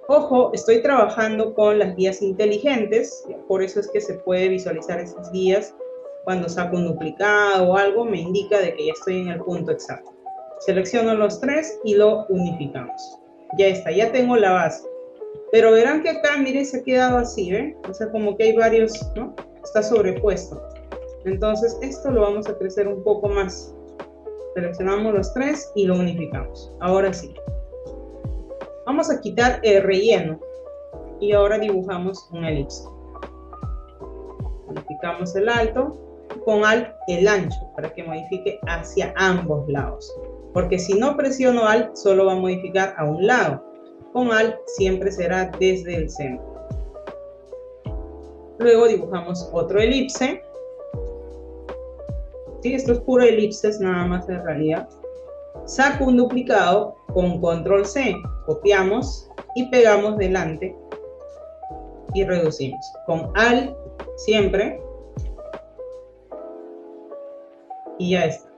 Ojo, estoy trabajando con las guías inteligentes, por eso es que se puede visualizar esas guías. Cuando saco un duplicado o algo, me indica de que ya estoy en el punto exacto. Selecciono los tres y lo unificamos. Ya está, ya tengo la base. Pero verán que acá, miren, se ha quedado así, ¿ven? O sea, como que hay varios, ¿no? Está sobrepuesto. Entonces, esto lo vamos a crecer un poco más. Seleccionamos los tres y lo unificamos. Ahora sí. Vamos a quitar el relleno. Y ahora dibujamos una elipse. Modificamos el alto. Con Alt el ancho, para que modifique hacia ambos lados. Porque si no presiono Alt, solo va a modificar a un lado. Con Alt siempre será desde el centro. Luego dibujamos otro elipse. ¿Sí? Esto es puro elipses nada más en realidad. Saco un duplicado con control C. Copiamos y pegamos delante. Y reducimos. Con Alt siempre. Y ya está.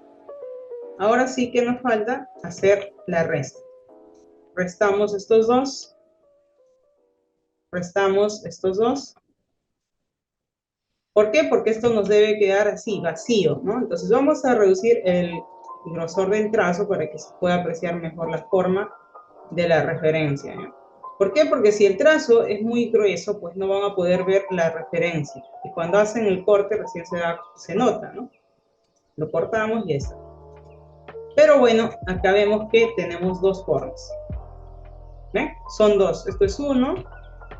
Ahora sí que nos falta hacer la resta. Restamos estos dos. Restamos estos dos. ¿Por qué? Porque esto nos debe quedar así, vacío, ¿no? Entonces vamos a reducir el grosor del trazo para que se pueda apreciar mejor la forma de la referencia, ¿no? ¿Por qué? Porque si el trazo es muy grueso, pues no van a poder ver la referencia. Y cuando hacen el corte recién se nota, ¿no? Lo cortamos y ya está. Pero bueno, acá vemos que tenemos dos formas. ¿Ven? Son dos. Esto es uno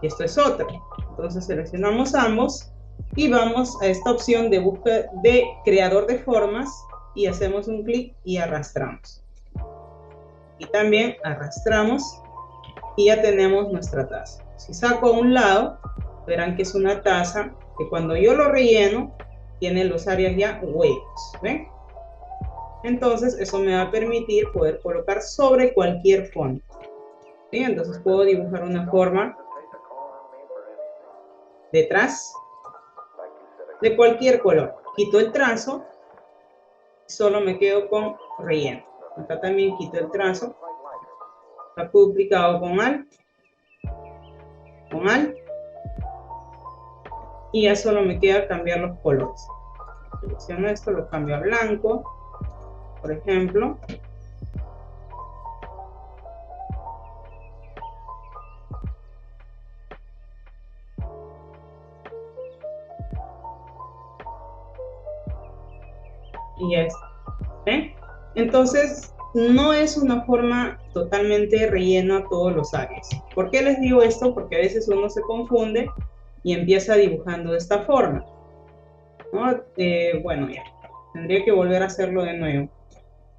y esto es otro. Entonces seleccionamos ambos y vamos a esta opción de búsqueda de creador de formas y hacemos un clic y arrastramos. Y también arrastramos y ya tenemos nuestra taza. Si saco a un lado, verán que es una taza que cuando yo lo relleno, tiene los áreas ya huecos. ¿Ven? Entonces eso me va a permitir poder colocar sobre cualquier fondo. ¿Sí? Entonces puedo dibujar una forma detrás de cualquier color. Quito el trazo, solo me quedo con relleno. Acá también quito el trazo, saco duplicado con Alt, y ya solo me queda cambiar los colores. Selecciono esto, lo cambio a blanco, por ejemplo. Y ya está. ¿Ven? Entonces, no es una forma totalmente rellena a todos los áreas. ¿Por qué les digo esto? Porque a veces uno se confunde y empieza dibujando de esta forma, ¿no? Bueno, ya, tendría que volver a hacerlo de nuevo.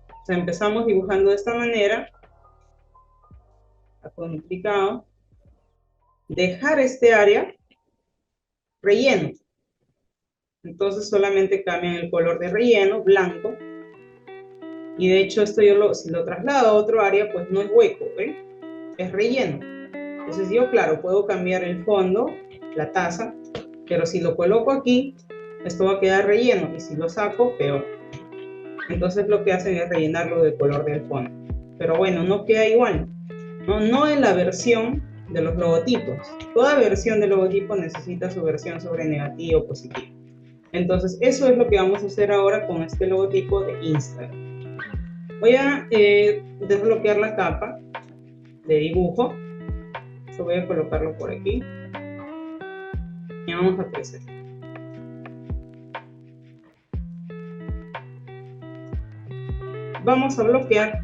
O sea, empezamos dibujando de esta manera, con duplicado, dejar este área relleno. Entonces solamente cambian el color de relleno, blanco, y de hecho esto si lo traslado a otro área, pues no es hueco, ¿ven? Es relleno. Entonces yo, claro, puedo cambiar el fondo, la taza, pero si lo coloco aquí, esto va a quedar relleno, y si lo saco, peor. Entonces lo que hacen es rellenarlo del color del fondo. Pero bueno, no queda igual. No en la versión de los logotipos. Toda versión de logotipo necesita su versión sobre negativo o positivo. Entonces, eso es lo que vamos a hacer ahora con este logotipo de Instagram. Voy a desbloquear la capa de dibujo. Voy a colocarlo por aquí. Y vamos a crecer. Vamos a bloquear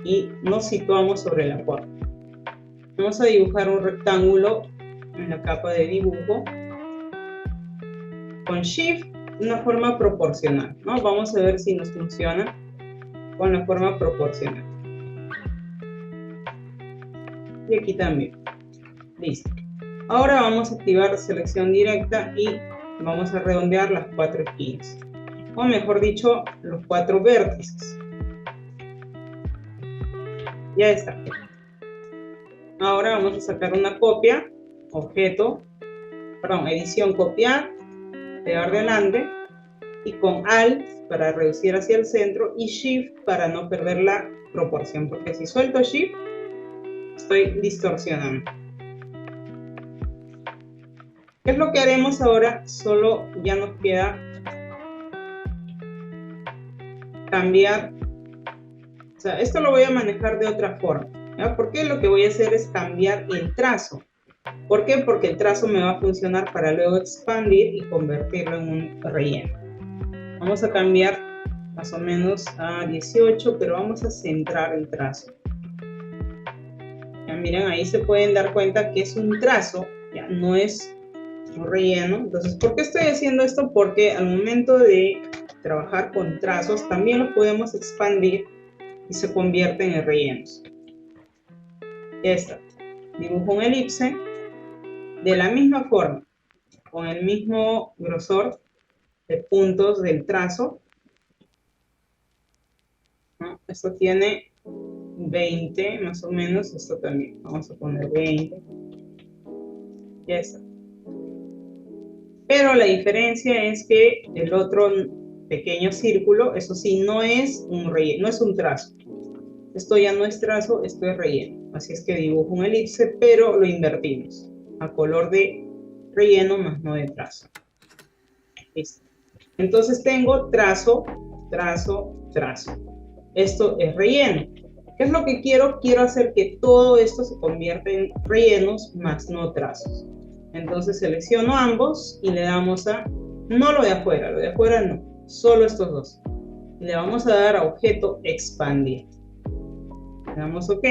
y nos situamos sobre la forma. Vamos a dibujar un rectángulo en la capa de dibujo. Con Shift, una forma proporcional, ¿no? Vamos a ver si nos funciona con la forma proporcional. Y aquí también. Listo. Ahora vamos a activar selección directa y vamos a redondear las 4 esquinas. O mejor dicho, los 4 vértices. Ya está. Ahora vamos a sacar una copia, edición, copiar, pegar delante, y con Alt para reducir hacia el centro y Shift para no perder la proporción, porque si suelto Shift, estoy distorsionando. ¿Qué es lo que haremos ahora? Solo ya nos queda cambiar. O sea, esto lo voy a manejar de otra forma, ¿ya? Porque lo que voy a hacer es cambiar el trazo. ¿Por qué? Porque el trazo me va a funcionar para luego expandir y convertirlo en un relleno. Vamos a cambiar más o menos a 18, pero vamos a centrar el trazo. Ya miren, ahí se pueden dar cuenta que es un trazo, ya no es un relleno. Entonces, ¿por qué estoy haciendo esto? Porque al momento de trabajar con trazos, también los podemos expandir y se convierten en rellenos. Ya está. Dibujo un elipse de la misma forma, con el mismo grosor de puntos del trazo, ¿no? Esto tiene 20 más o menos, esto también. Vamos a poner 20. Ya está. Pero la diferencia es que el otro pequeño círculo, eso sí, no es un relleno, no es un trazo. Esto ya no es trazo, esto es relleno. Así es que dibujo un elipse, pero lo invertimos a color de relleno más no de trazo. Listo. Entonces tengo trazo, trazo, trazo. Esto es relleno. ¿Qué es lo que quiero? Quiero hacer que todo esto se convierta en rellenos más no trazos. Entonces selecciono ambos y le damos a, no lo de afuera no, solo estos dos. Le vamos a dar a objeto expandir. Le damos OK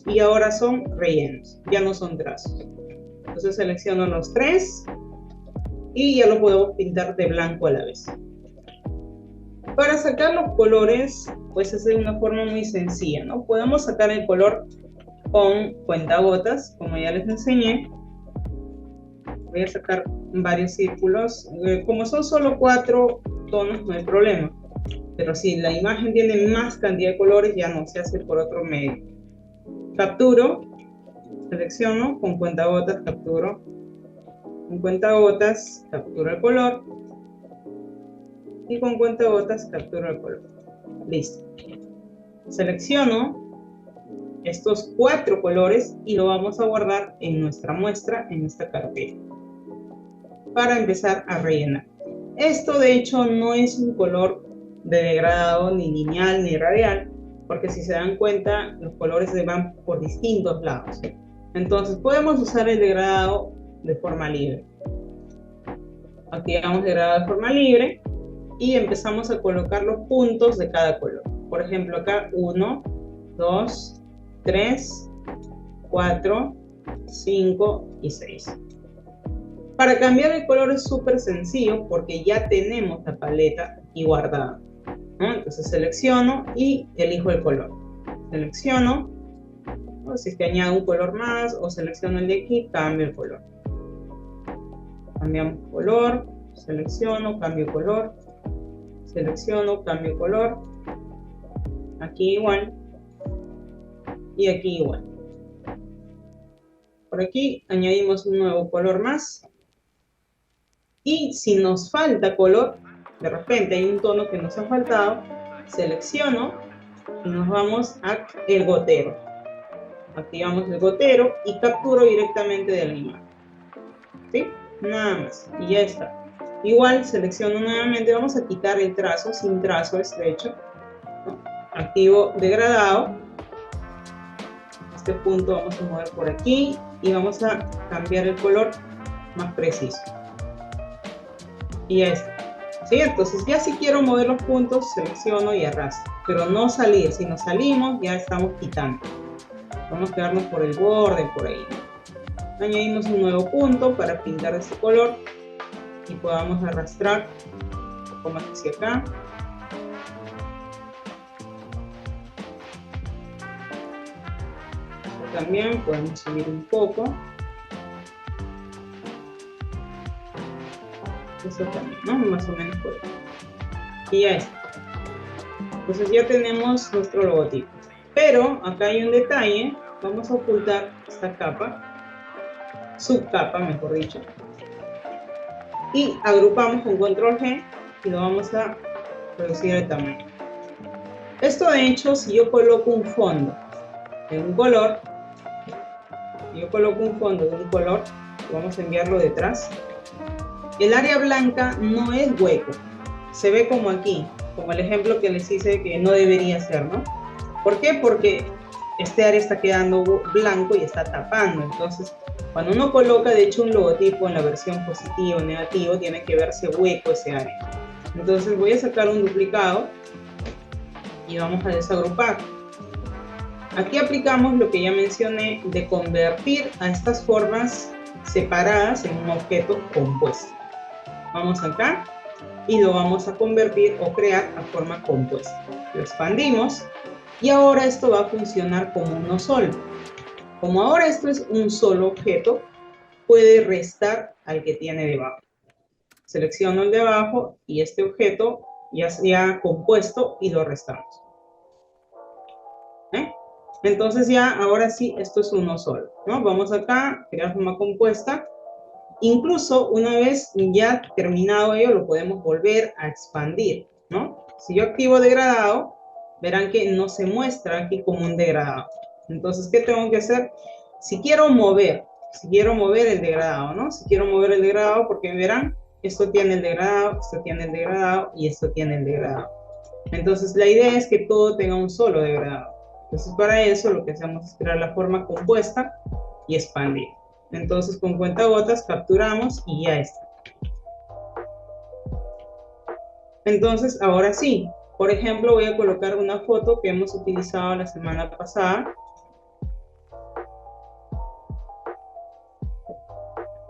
y ahora son rellenos, ya no son trazos. Entonces selecciono los 3 y ya lo podemos pintar de blanco a la vez. Para sacar los colores, pues es de una forma muy sencilla, ¿no? Podemos sacar el color con cuentagotas, como ya les enseñé. Voy a sacar varios círculos. Como son solo 4 tonos, no hay problema. Pero si la imagen tiene más cantidad de colores, ya no, se hace por otro medio. Capturo, selecciono, con cuentagotas capturo. Con cuentagotas capturo el color. Y con cuentagotas capturo el color. Listo. Selecciono estos 4 colores y lo vamos a guardar en nuestra muestra, en esta carpeta, para empezar a rellenar. Esto de hecho no es un color de degradado, ni lineal, ni radial, porque si se dan cuenta, los colores se van por distintos lados. Entonces podemos usar el degradado de forma libre. Activamos degradado de forma libre y empezamos a colocar los puntos de cada color. Por ejemplo, acá 1, 2, 3, 4, 5 y 6. Para cambiar el color es súper sencillo porque ya tenemos la paleta aquí guardada, ¿no? Entonces selecciono y elijo el color. Selecciono, o si es que añado un color más, o selecciono el de aquí, cambio el color. Cambiamos color, selecciono, cambio color, selecciono, cambio color. Aquí igual. Y aquí igual. Por aquí añadimos un nuevo color más. Y si nos falta color, de repente hay un tono que nos ha faltado, selecciono y nos vamos a el gotero. activamos el gotero y capturo directamente de la imagen. ¿Sí? Nada más. Y ya está. Igual selecciono nuevamente, vamos a quitar el trazo, sin trazo estrecho, ¿no? Activo degradado. Este punto vamos a mover por aquí y vamos a cambiar el color más preciso. Y ya está. ¿Sí? Entonces ya si quiero mover los puntos, selecciono y arrastro. Pero no salir, si nos salimos ya estamos quitando. Vamos a quedarnos por el borde, por ahí, ¿no? Añadimos un nuevo punto para pintar este color y podamos arrastrar un poco más hacia acá. También podemos subir un poco. Eso también, ¿no? Más o menos por ahí. Y ya está. Entonces ya tenemos nuestro logotipo. Pero acá hay un detalle. Vamos a ocultar esta capa, subcapa mejor dicho. Y agrupamos con control G y lo vamos a reducir el tamaño. Esto de hecho, si yo coloco un fondo de un color, lo vamos a enviarlo detrás. El área blanca no es hueco, se ve como aquí, como el ejemplo que les hice que no debería ser, ¿no? ¿Por qué? Porque este área está quedando blanco y está tapando. Entonces, cuando uno coloca, de hecho, un logotipo en la versión positivo o negativo, tiene que verse hueco ese área. Entonces voy a sacar un duplicado y vamos a desagrupar. Aquí aplicamos lo que ya mencioné de convertir a estas formas separadas en un objeto compuesto. Vamos acá y lo vamos a convertir o crear a forma compuesta. Lo expandimos y ahora esto va a funcionar como uno solo. Como ahora esto es un solo objeto, puede restar al que tiene debajo. Selecciono el de abajo y este objeto ya sea compuesto y lo restamos. Entonces ya, ahora sí, esto es uno solo, ¿no? Vamos acá, crear forma compuesta. Incluso una vez ya terminado ello, lo podemos volver a expandir, ¿no? Si yo activo degradado, verán que no se muestra aquí como un degradado. Entonces, ¿qué tengo que hacer? Si quiero mover el degradado, ¿no? Si quiero mover el degradado, porque verán, esto tiene el degradado, esto tiene el degradado y esto tiene el degradado. Entonces, la idea es que todo tenga un solo degradado. Entonces, para eso lo que hacemos es crear la forma compuesta y expandir. Entonces, con cuentagotas capturamos y ya está. Entonces, ahora sí, por ejemplo, voy a colocar una foto que hemos utilizado la semana pasada.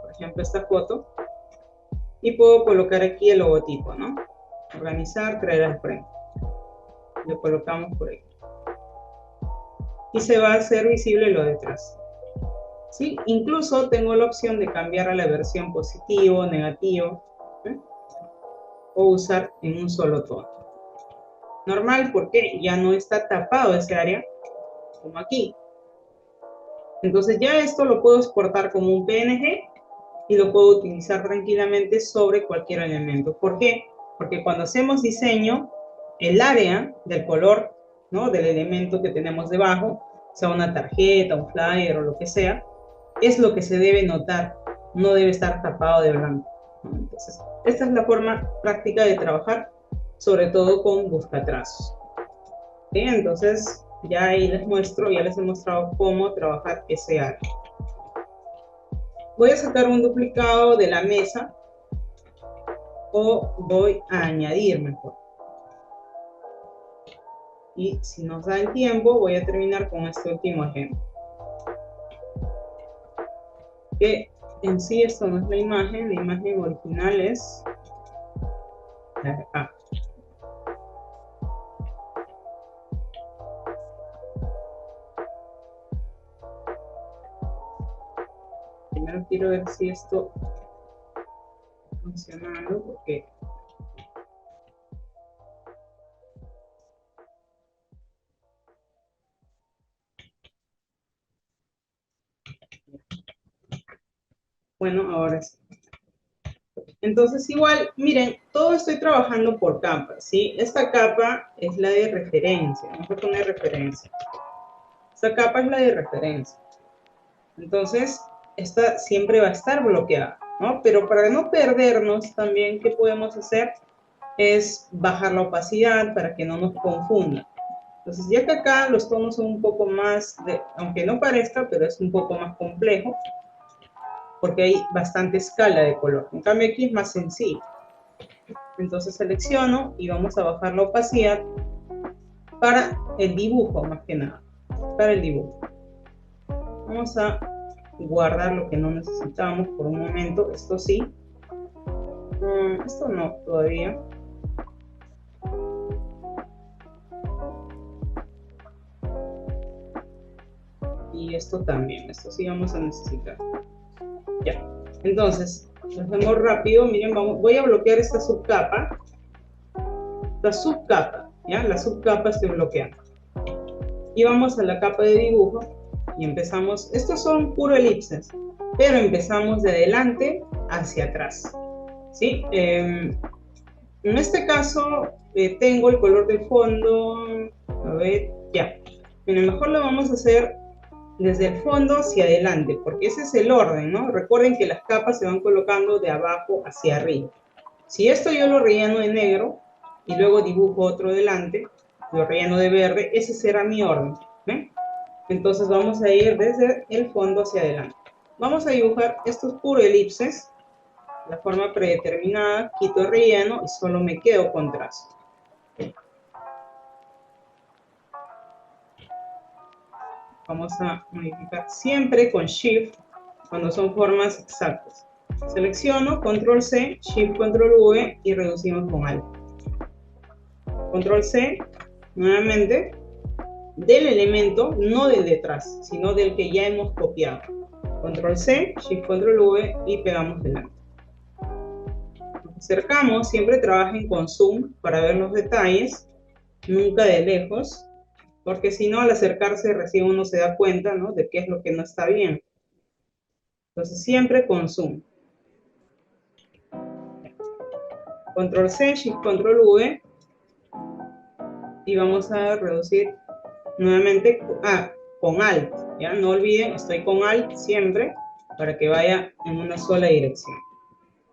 Por ejemplo, esta foto. Y puedo colocar aquí el logotipo, ¿no? Organizar, traer al frente. Lo colocamos por aquí. Y se va a hacer visible lo detrás. ¿Sí? Incluso tengo la opción de cambiar a la versión positivo, negativo, ¿eh? O usar en un solo tono. Normal porque ya no está tapado ese área como aquí. Entonces ya esto lo puedo exportar como un PNG y lo puedo utilizar tranquilamente sobre cualquier elemento. ¿Por qué? Porque cuando hacemos diseño, el área del color, ¿no? Del elemento que tenemos debajo, sea una tarjeta, un flyer o lo que sea, es lo que se debe notar, no debe estar tapado de blanco, ¿no? Entonces, esta es la forma práctica de trabajar, sobre todo con buscatrazos. ¿Sí? Entonces, ya ahí les muestro, ya les he mostrado cómo trabajar ese área. Voy a sacar un duplicado de la mesa o voy a añadir mejor. Y si nos da el tiempo, voy a terminar con este último ejemplo. Que en sí esto no es la imagen original es acá. Primero quiero ver si esto está funcionando, porque bueno, ahora sí. Entonces igual, miren, todo estoy trabajando por capas, ¿sí? Esta capa es la de referencia, vamos a poner referencia. Esta capa es la de referencia. Entonces, esta siempre va a estar bloqueada, ¿no? Pero para no perdernos también, ¿qué podemos hacer? Es bajar la opacidad para que no nos confunda. Entonces, ya que acá los tonos son un poco más, aunque no parezca, pero es un poco más complejo, porque hay bastante escala de color. En cambio, aquí es más sencillo. Entonces, selecciono y vamos a bajar la opacidad para el dibujo, más que nada. Para el dibujo. Vamos a guardar lo que no necesitamos por un momento. Esto sí. Esto no, todavía. Y esto también. Esto sí vamos a necesitar. Ya. Entonces, lo hacemos rápido. Miren, voy a bloquear esta subcapa. La subcapa, ¿ya? La subcapa estoy bloqueando. Y vamos a la capa de dibujo y empezamos. Estos son puro elipses, pero empezamos de adelante hacia atrás, ¿sí? En este caso tengo el color de fondo, a ver, ya. Pero mejor lo vamos a hacer desde el fondo hacia adelante, porque ese es el orden, ¿no? Recuerden que las capas se van colocando de abajo hacia arriba. Si esto yo lo relleno de negro y luego dibujo otro delante, lo relleno de verde, ese será mi orden, ¿ven? Entonces vamos a ir desde el fondo hacia adelante. Vamos a dibujar estos puro elipses, la forma predeterminada, quito el relleno y solo me quedo con trazo. Vamos a modificar siempre con Shift cuando son formas exactas. Selecciono, Control C, Shift, Control V y reducimos con Alt. Control C, nuevamente, del elemento, no del detrás, sino del que ya hemos copiado. Control C, Shift, Control V y pegamos delante. Nos acercamos, siempre trabajen con zoom para ver los detalles, nunca de lejos, porque si no al acercarse recién uno se da cuenta, ¿no?, de qué es lo que no está bien. Entonces siempre con zoom. Control C, Shift, Control V y vamos a reducir nuevamente con Alt, ¿ya? No olviden, estoy con Alt siempre para que vaya en una sola dirección,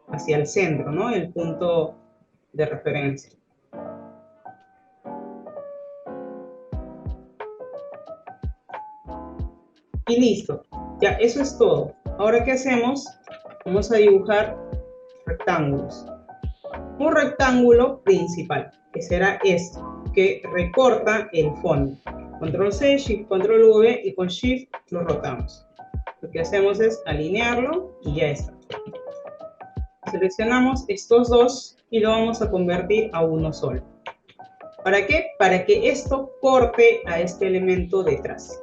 hacia el centro, ¿no? El punto de referencia. Y listo, ya eso es todo. Ahora, ¿qué hacemos? Vamos a dibujar rectángulos. Un rectángulo principal, que será este, que recorta el fondo. Control C, Shift, Control V y con Shift lo rotamos. Lo que hacemos es alinearlo y ya está. Seleccionamos estos dos y lo vamos a convertir a uno solo. ¿Para qué? Para que esto corte a este elemento detrás.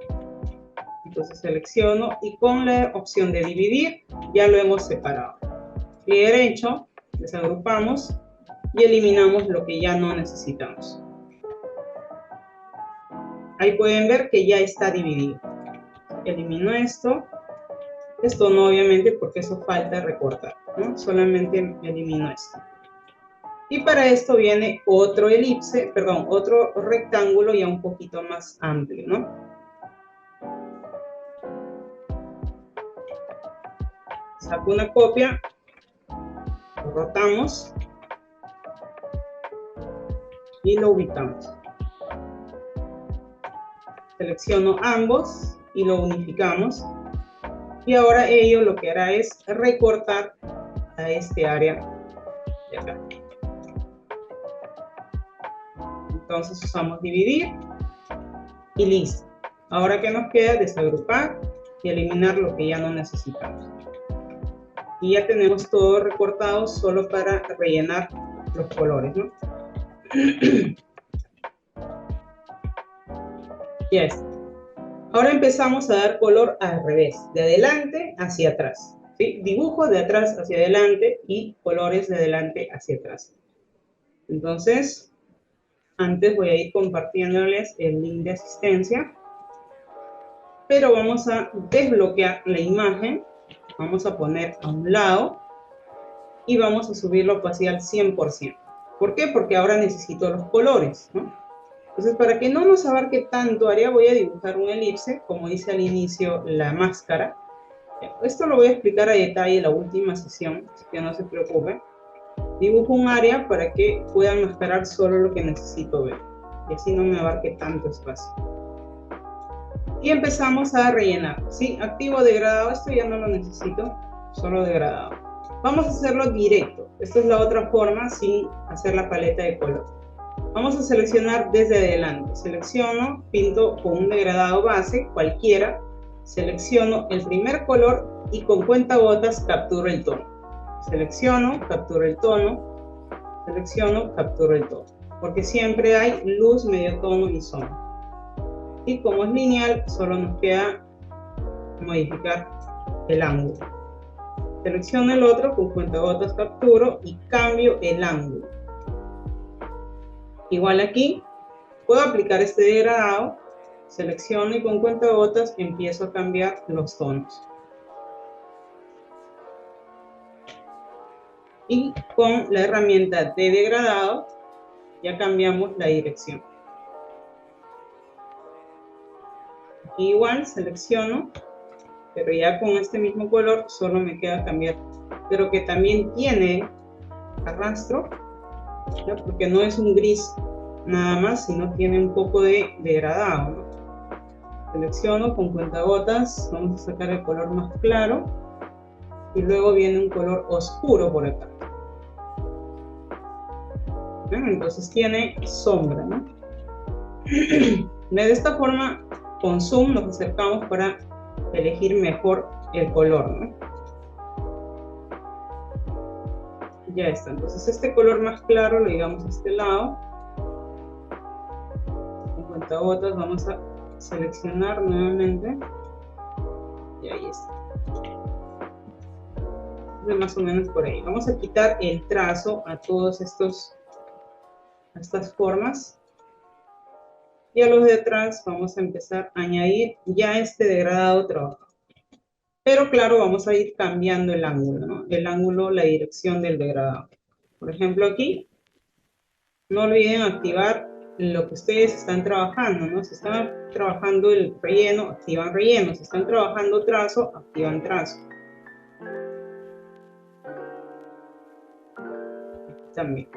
Entonces selecciono y con la opción de dividir ya lo hemos separado. Clic derecho, desagrupamos y eliminamos lo que ya no necesitamos. Ahí pueden ver que ya está dividido. Elimino esto. Esto no, obviamente, porque eso falta recortar, ¿no? Solamente elimino esto. Y para esto viene otro elipse, perdón, otro rectángulo ya un poquito más amplio, ¿no? Saco una copia, lo rotamos y lo ubicamos. Selecciono ambos y lo unificamos. Y ahora ello lo que hará es recortar a este área de acá. Entonces usamos dividir y listo. Ahora que nos queda desagrupar y eliminar lo que ya no necesitamos. Y ya tenemos todo recortado solo para rellenar los colores, ¿no? Ya está. Ahora empezamos a dar color al revés, de adelante hacia atrás, ¿sí? Dibujo de atrás hacia adelante y colores de adelante hacia atrás. Entonces, antes voy a ir compartiéndoles el link de asistencia, pero vamos a desbloquear la imagen, vamos a poner a un lado y vamos a subir la opacidad al 100%. ¿Por qué? Porque ahora necesito los colores, ¿no? Entonces, para que no nos abarque tanto área, voy a dibujar un elipse, como dice al inicio, la máscara. Esto lo voy a explicar a detalle en la última sesión, así que no se preocupen. Dibujo un área para que pueda enmascarar solo lo que necesito ver, y así no me abarque tanto espacio. Y empezamos a rellenar, ¿sí? Activo degradado, esto ya no lo necesito, solo degradado. Vamos a hacerlo directo, esta es la otra forma sin hacer la paleta de color. Vamos a seleccionar desde adelante, selecciono, pinto con un degradado base, cualquiera, selecciono el primer color y con cuentagotas capturo el tono. Selecciono, capturo el tono, selecciono, capturo el tono, porque siempre hay luz, medio tono y sombra. Y como es lineal, solo nos queda modificar el ángulo. Selecciono el otro, con cuentagotas capturo y cambio el ángulo. Igual aquí, puedo aplicar este degradado, selecciono y con cuentagotas empiezo a cambiar los tonos. Y con la herramienta de degradado, ya cambiamos la dirección. Aquí igual selecciono, pero ya con este mismo color solo me queda cambiar, pero que también tiene arrastro, ¿ya? Porque no es un gris nada más, sino tiene un poco de degradado, ¿no? Selecciono con cuentagotas, vamos a sacar el color más claro y luego viene un color oscuro por acá. Entonces tiene sombra, ¿no? De esta forma, con zoom nos acercamos para elegir mejor el color, ¿no? Ya está, entonces este color más claro lo llevamos a este lado. Con cuentagotas vamos a seleccionar nuevamente. Y ahí está. Entonces, más o menos por ahí. Vamos a quitar el trazo a todos estas formas. Y a los de atrás vamos a empezar a añadir ya este degradado trabajado. Pero claro, vamos a ir cambiando el ángulo, ¿no? El ángulo, la dirección del degradado. Por ejemplo, aquí, no olviden activar lo que ustedes están trabajando, ¿no? Si están trabajando el relleno, activan relleno. Si están trabajando trazo, activan trazo. Aquí también.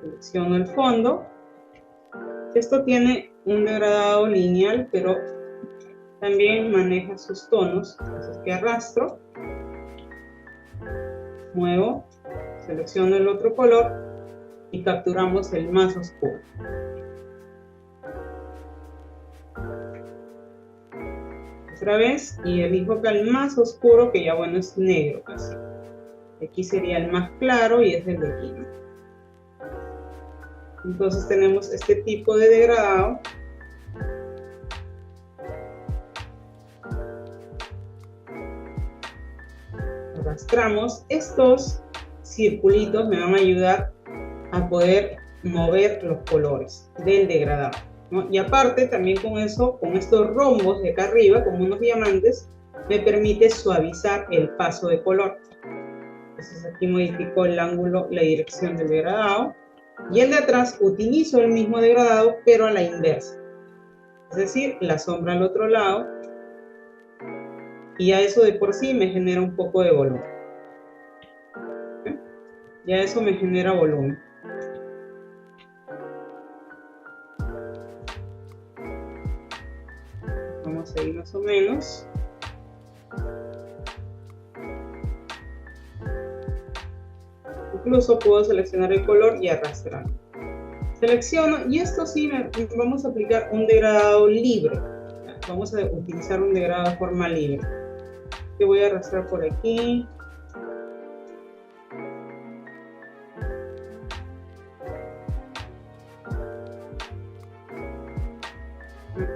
Selecciono el fondo. Esto tiene un degradado lineal, pero también maneja sus tonos. Entonces, que arrastro, muevo, selecciono el otro color y capturamos el más oscuro. Otra vez, y elijo acá el más oscuro, que ya bueno es negro casi. Aquí sería el más claro y es el de aquí, ¿no? Entonces tenemos este tipo de degradado. Arrastramos. Estos circulitos me van a ayudar a poder mover los colores del degradado, ¿no? Y aparte también con eso, con estos rombos de acá arriba, como unos diamantes, me permite suavizar el paso de color. Entonces aquí modifico el ángulo, la dirección del degradado. Y el de atrás utilizo el mismo degradado, pero a la inversa. Es decir, la sombra al otro lado. Y ya eso de por sí me genera un poco de volumen. ¿Okay? Ya eso me genera volumen. Vamos a ir más o menos. Incluso puedo seleccionar el color y arrastrar. Selecciono, y esto sí, vamos a aplicar un degradado libre. Vamos a utilizar un degradado de forma libre. Que voy a arrastrar por aquí.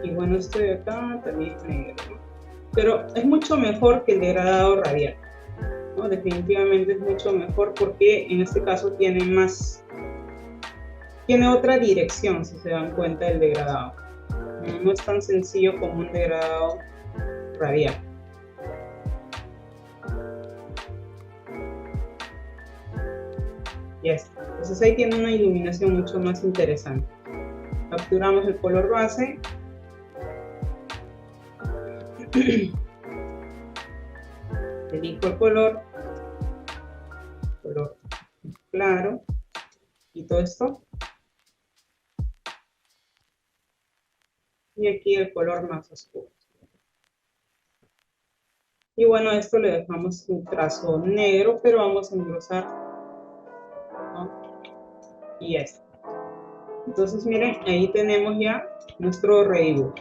Y bueno, este de acá también es negro, ¿no? Pero es mucho mejor que el degradado radial, ¿no? Definitivamente es mucho mejor porque en este caso tiene otra dirección, si se dan cuenta, del degradado. No es tan sencillo como un degradado radial. Ya está. Entonces ahí tiene una iluminación mucho más interesante. Capturamos el color base. Elijo el color claro, quito esto. Y aquí el color más oscuro. Y bueno, esto le dejamos un trazo negro, pero vamos a engrosar, ¿no? Y ya está. Entonces miren, ahí tenemos ya nuestro redibujo.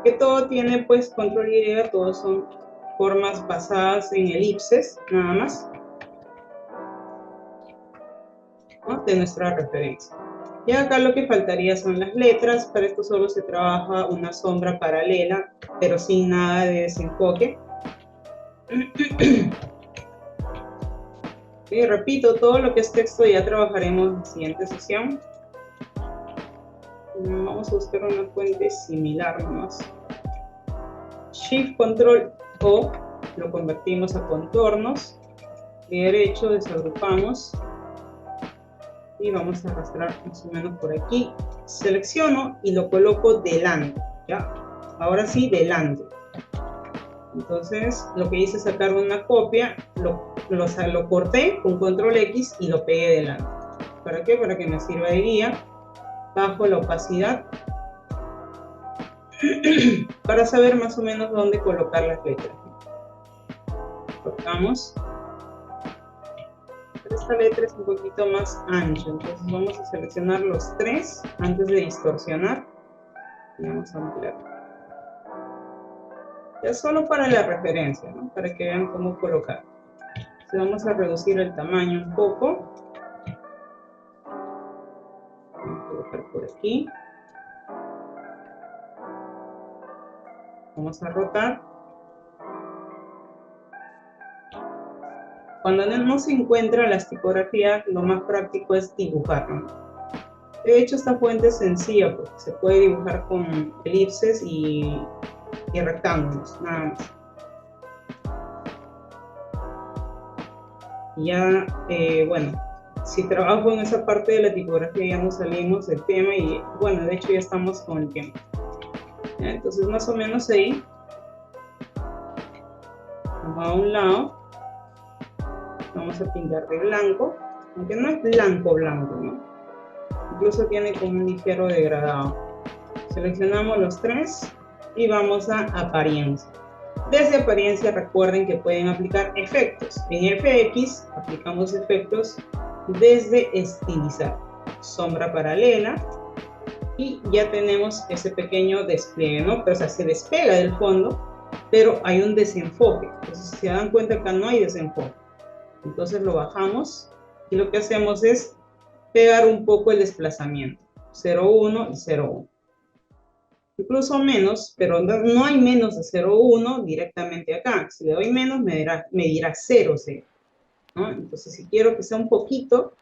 Que todo tiene pues control Y, todos son formas basadas en elipses, nada más, ¿no? De nuestra referencia. Y acá lo que faltaría son las letras. Para esto solo se trabaja una sombra paralela, pero sin nada de desenfoque. Y repito, todo lo que es texto ya trabajaremos en la siguiente sesión. Vamos a buscar una fuente similar nomás. Shift Control O, lo convertimos a contornos. De derecho desagrupamos. Y vamos a arrastrar más o menos por aquí. Selecciono y lo coloco delante, ¿ya? Ahora sí, delante. Entonces, lo que hice es sacar una copia, lo corté con control X y lo pegué delante. ¿Para qué? Para que me sirva de guía. Bajo la opacidad para saber más o menos dónde colocar las letras. Cortamos. Esta letra es un poquito más ancha, entonces vamos a seleccionar los tres antes de distorsionar. Y vamos a ampliar. Ya solo para la referencia, ¿no? Para que vean cómo colocar. Entonces vamos a reducir el tamaño un poco. Vamos a colocar por aquí. Vamos a rotar. Cuando no se encuentra las tipografías, lo más práctico es dibujar, ¿no? De hecho, esta fuente es sencilla porque se puede dibujar con elipses y rectángulos, nada más. Ya, bueno, si trabajo en esa parte de la tipografía ya nos salimos del tema y, bueno, de hecho ya estamos con el tiempo. ¿Ya? Entonces, más o menos ahí, vamos a un lado, vamos a pintar de blanco, aunque no es blanco, blanco, ¿no? Incluso tiene como un ligero degradado. Seleccionamos los tres y vamos a apariencia. Desde apariencia recuerden que pueden aplicar efectos. En FX aplicamos efectos desde estilizar. Sombra paralela y ya tenemos ese pequeño despliegue, ¿no? Pero, o sea, se despega del fondo, pero hay un desenfoque. Entonces, si se dan cuenta, acá no hay desenfoque. Entonces lo bajamos y lo que hacemos es pegar un poco el desplazamiento. 0,1 y 0,1. Incluso menos, pero no hay menos de 0,1 directamente acá. Si le doy menos, me dirá 0,0, ¿no? Entonces, si quiero que sea un poquito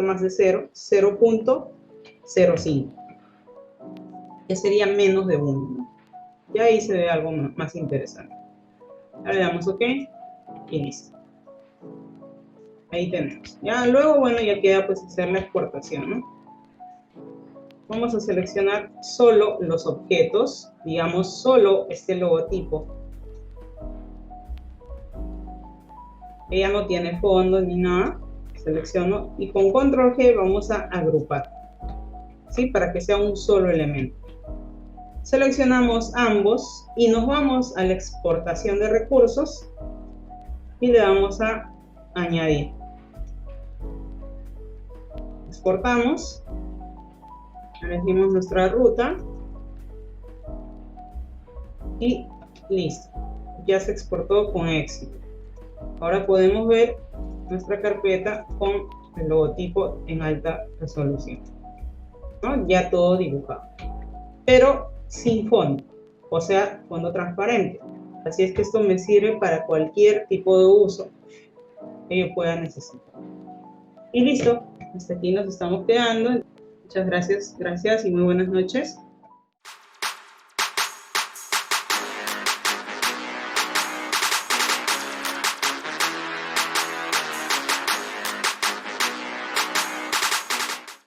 más de 0, 0,05. Ya sería menos de 1, ¿no? Y ahí se ve algo más interesante. Ahora le damos OK y listo. Ahí tenemos. Ya luego, bueno, ya queda pues hacer la exportación, ¿no? Vamos a seleccionar solo los objetos, digamos solo este logotipo. Ella no tiene fondo ni nada. Selecciono y con control G vamos a agrupar, ¿sí? Para que sea un solo elemento. Seleccionamos ambos y nos vamos a la exportación de recursos y le damos a añadir. Exportamos. Elegimos nuestra ruta y listo, ya se exportó con éxito. Ahora podemos ver nuestra carpeta con el logotipo en alta resolución, ¿no? Ya todo dibujado, pero sin fondo, o sea, fondo transparente. Así es que esto me sirve para cualquier tipo de uso que yo pueda necesitar. Y listo, hasta aquí nos estamos quedando. Muchas gracias y muy buenas noches.